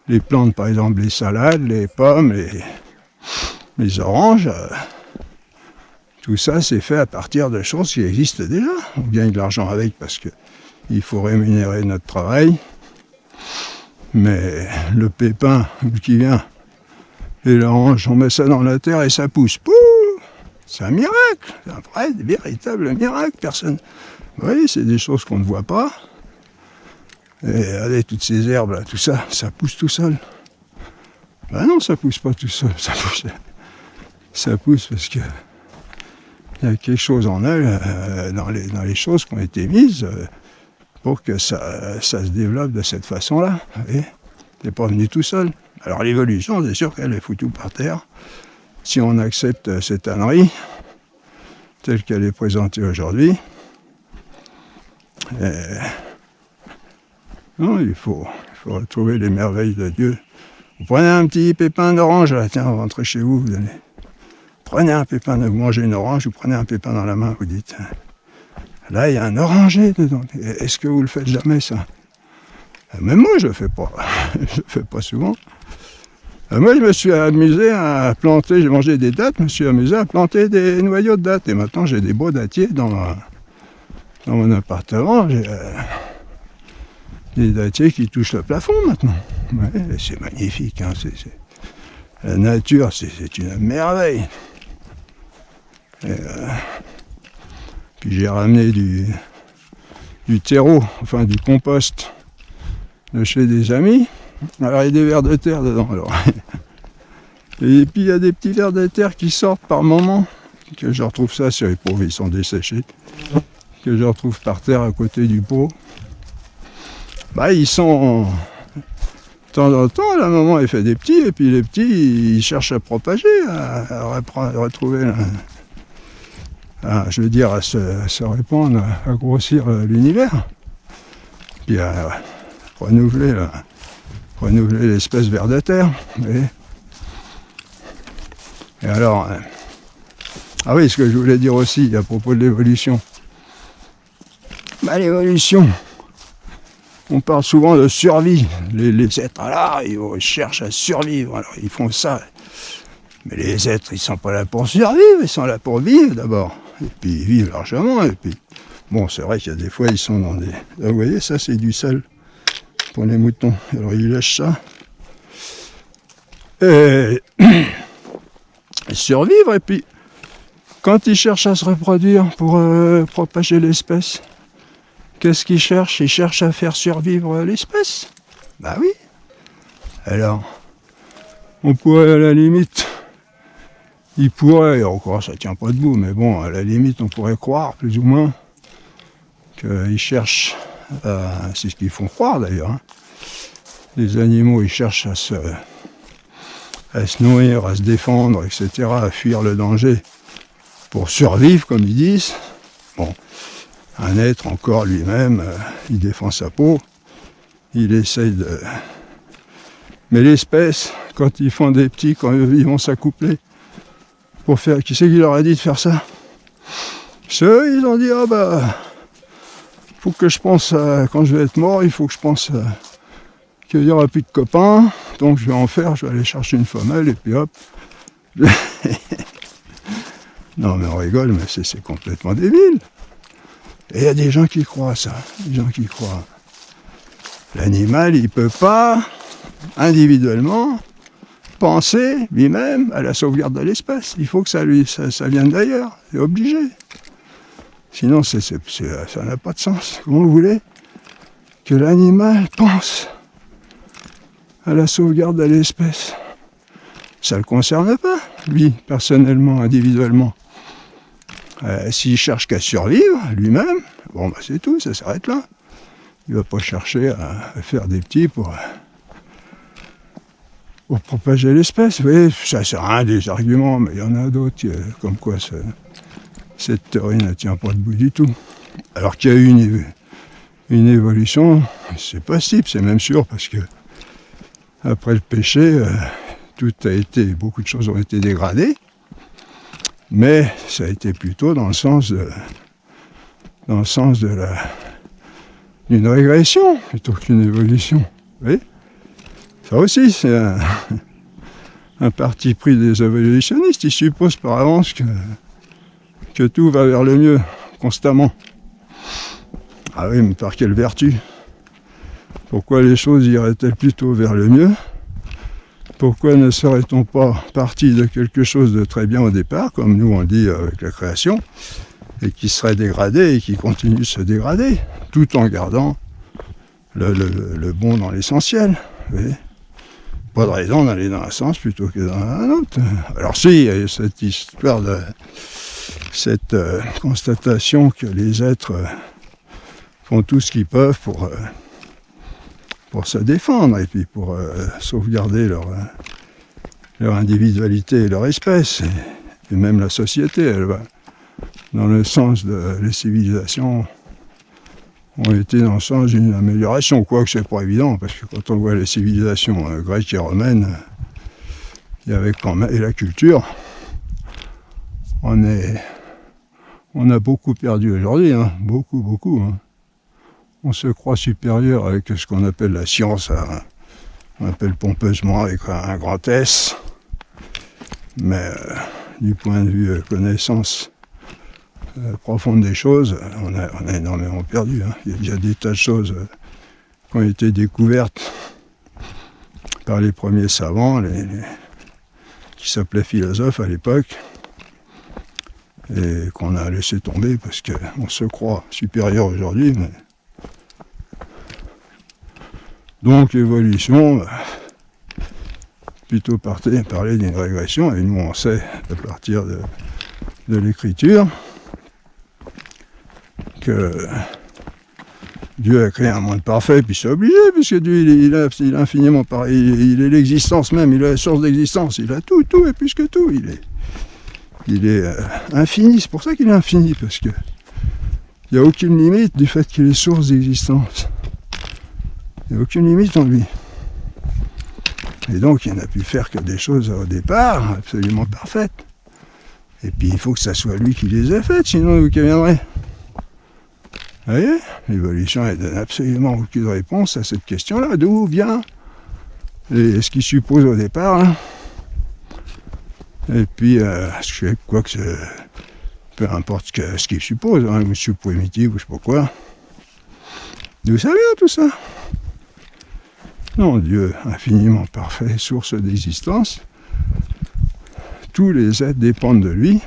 Les plantes, par exemple, les salades, les pommes, les oranges, tout ça c'est fait à partir de choses qui existent déjà. On gagne de l'argent avec parce qu'il faut rémunérer notre travail, mais le pépin qui vient, et l'orange, on met ça dans la terre et ça pousse. Pouh, c'est un miracle, c'est un vrai, véritable miracle. Personne. Oui, c'est des choses qu'on ne voit pas. Et regardez, toutes ces herbes là, tout ça, ça pousse tout seul. Non, ça pousse pas tout seul, ça pousse parce que il y a quelque chose en elle, dans les choses qui ont été mises pour que ça se développe de cette façon-là. Et c'est pas venu tout seul. Alors l'évolution, c'est sûr qu'elle est foutue par terre. Si on accepte cette ânerie, telle qu'elle est présentée aujourd'hui, non, il faut retrouver les merveilles de Dieu. Vous prenez un petit pépin d'orange, là, tiens, vous rentrez chez vous, vous allez. Prenez un pépin, vous mangez une orange, vous prenez un pépin dans la main, vous dites, là il y a un oranger dedans. Est-ce que vous le faites jamais ça? Même moi je le fais pas, je le fais pas souvent. Moi je me suis amusé à planter, j'ai mangé des dattes, je me suis amusé à planter des noyaux de dattes. Et maintenant j'ai des beaux dattiers dans mon appartement. J'ai des dattiers qui touchent le plafond maintenant. Ouais, c'est magnifique, hein, la nature, c'est une merveille. Et, puis j'ai ramené du terreau, enfin du compost de chez des amis. Alors il y a des vers de terre dedans. Alors. Et puis il y a des petits vers de terre qui sortent par moment, que je retrouve ça sur les pots, ils sont desséchés, que je retrouve par terre à côté du pot. Ils sont... De temps en temps, à un moment, il fait des petits, et puis les petits, ils cherchent à propager, à retrouver, à se répandre, à grossir l'univers, puis à renouveler l'espèce vers de terre. Et alors, ah oui, ce que je voulais dire aussi à propos de l'évolution. L'évolution, on parle souvent de survie. Les êtres là, ils cherchent à survivre, alors ils font ça. Mais les êtres, ils sont pas là pour survivre, ils sont là pour vivre d'abord. Et puis ils vivent largement, et puis... Bon, c'est vrai qu'il y a des fois, ils sont dans des... Là, vous voyez, ça c'est du sel pour les moutons. Alors ils lèchent ça. Et... survivre, et puis quand ils cherchent à se reproduire pour propager l'espèce, qu'est-ce qu'ils cherchent? Ils cherchent à faire survivre l'espèce. Oui. Alors, on pourrait à la limite, ils pourraient, encore ça tient pas debout, mais bon, à la limite on pourrait croire plus ou moins qu'ils cherchent, c'est ce qu'ils font croire d'ailleurs, hein. Les animaux ils cherchent à se nourrir, à se défendre, etc., à fuir le danger pour survivre, comme ils disent. Bon, un être encore lui-même, il défend sa peau, il essaye de... Mais l'espèce, quand ils font des petits, quand ils vont s'accoupler, pour faire... Qui c'est qui leur a dit de faire ça? Ceux, ils ont dit, faut que je pense, quand je vais être mort, il faut que je pense qu'il n'y aura plus de copains, donc je vais en faire, je vais aller chercher une femelle, et puis hop. Non mais on rigole, mais c'est complètement débile. Et il y a des gens qui croient à ça, des gens qui croient. L'animal, il ne peut pas, individuellement, penser lui-même à la sauvegarde de l'espèce. Il faut que ça vienne d'ailleurs, c'est obligé. Sinon, ça n'a pas de sens. Comment vous voulez que l'animal pense à la sauvegarde de l'espèce? Ça ne le concerne pas, lui, personnellement, individuellement. S'il cherche qu'à survivre, lui-même, bon, bah, c'est tout, ça s'arrête là. Il ne va pas chercher à faire des petits pour propager l'espèce. Vous voyez, ça c'est un des arguments, mais il y en a d'autres, comme quoi cette théorie ne tient pas debout du tout. Alors qu'il y a eu une évolution, c'est possible, c'est même sûr, parce que après le péché, beaucoup de choses ont été dégradées, mais ça a été plutôt dans le sens d'une régression plutôt qu'une évolution. Vous voyez ? Ça aussi, c'est un parti pris des évolutionnistes. Ils supposent par avance que tout va vers le mieux, constamment. Ah oui, mais par quelle vertu? Pourquoi les choses iraient-elles plutôt vers le mieux? Pourquoi ne serait-on pas parti de quelque chose de très bien au départ, comme nous on dit avec la création, et qui serait dégradé et qui continue de se dégrader, tout en gardant le bon dans l'essentiel. Vous voyez ? Pas de raison d'aller dans un sens plutôt que dans un autre. Alors si, il y a cette histoire de cette constatation que les êtres font tout ce qu'ils peuvent pour se défendre et puis pour sauvegarder leur individualité et leur espèce. Et même la société, elle va dans le sens de les civilisations ont été dans le sens d'une amélioration, quoique c'est pas évident, parce que quand on voit les civilisations grecques et romaines, il y avait quand même, et la culture, on a beaucoup perdu aujourd'hui, hein, beaucoup. Hein. On se croit supérieur avec ce qu'on appelle la science, on appelle pompeusement avec un grand S, mais du point de vue connaissance profonde des choses, on a énormément perdu. Hein. Il y a des tas de choses qui ont été découvertes par les premiers savants, qui s'appelaient philosophes à l'époque, et qu'on a laissé tomber parce qu'on se croit supérieur aujourd'hui. Mais... Donc évolution, plutôt parler d'une régression, et nous on sait à partir de l'écriture que Dieu a créé un monde parfait, puis c'est obligé, puisque Dieu il est infiniment pareil, il est l'existence même, il est la source d'existence, il a tout et plus que tout, il est infini, c'est pour ça qu'il est infini, parce que il n'y a aucune limite du fait qu'il est source d'existence. Il n'y a aucune limite en lui. Et donc il n'a pu faire que des choses au départ absolument parfaites. Et puis il faut que ça soit lui qui les ait faites, sinon d'où qu'elle viendrait. Vous voyez, l'évolution ne donne absolument aucune réponse à cette question-là. D'où vient ce qu'il suppose au départ. Hein. Et puis, peu importe ce qu'il suppose, hein, monsieur primitif ou je sais pas quoi. D'où ça vient tout ça? Non, Dieu infiniment parfait, source d'existence. Tous les êtres dépendent de lui.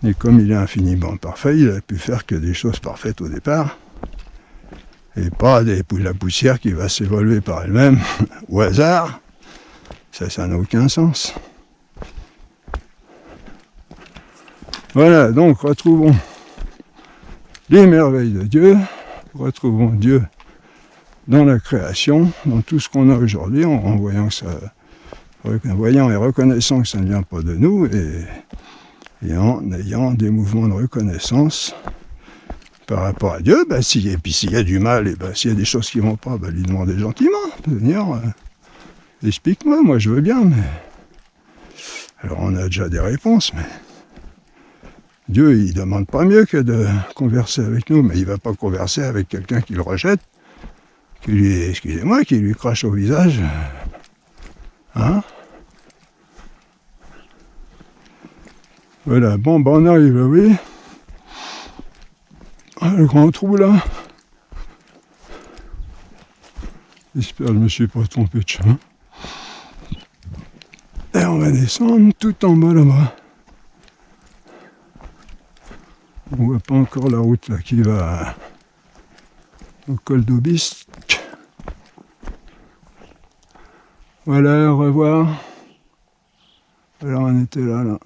Et comme il est infiniment parfait, il a pu faire que des choses parfaites au départ. Et pas la poussière qui va s'évoluer par elle-même au hasard. Ça n'a aucun sens. Voilà, donc retrouvons les merveilles de Dieu, retrouvons Dieu dans la création, dans tout ce qu'on a aujourd'hui, en voyant et reconnaissant que ça ne vient pas de nous, et en ayant des mouvements de reconnaissance par rapport à Dieu, et puis s'il y a du mal, et s'il y a des choses qui ne vont pas, lui demander gentiment, venir, explique-moi, moi je veux bien, mais... Alors on a déjà des réponses, mais... Dieu, il ne demande pas mieux que de converser avec nous, mais il ne va pas converser avec quelqu'un qui le rejette, qui lui crache au visage. Hein? Voilà, bon, on arrive, oui. Le grand trou là. J'espère que je ne me suis pas trompé de chemin. Et on va descendre tout en bas là-bas. On voit pas encore la route là qui va au col d'Aubisque. Voilà, au revoir. Alors on était là.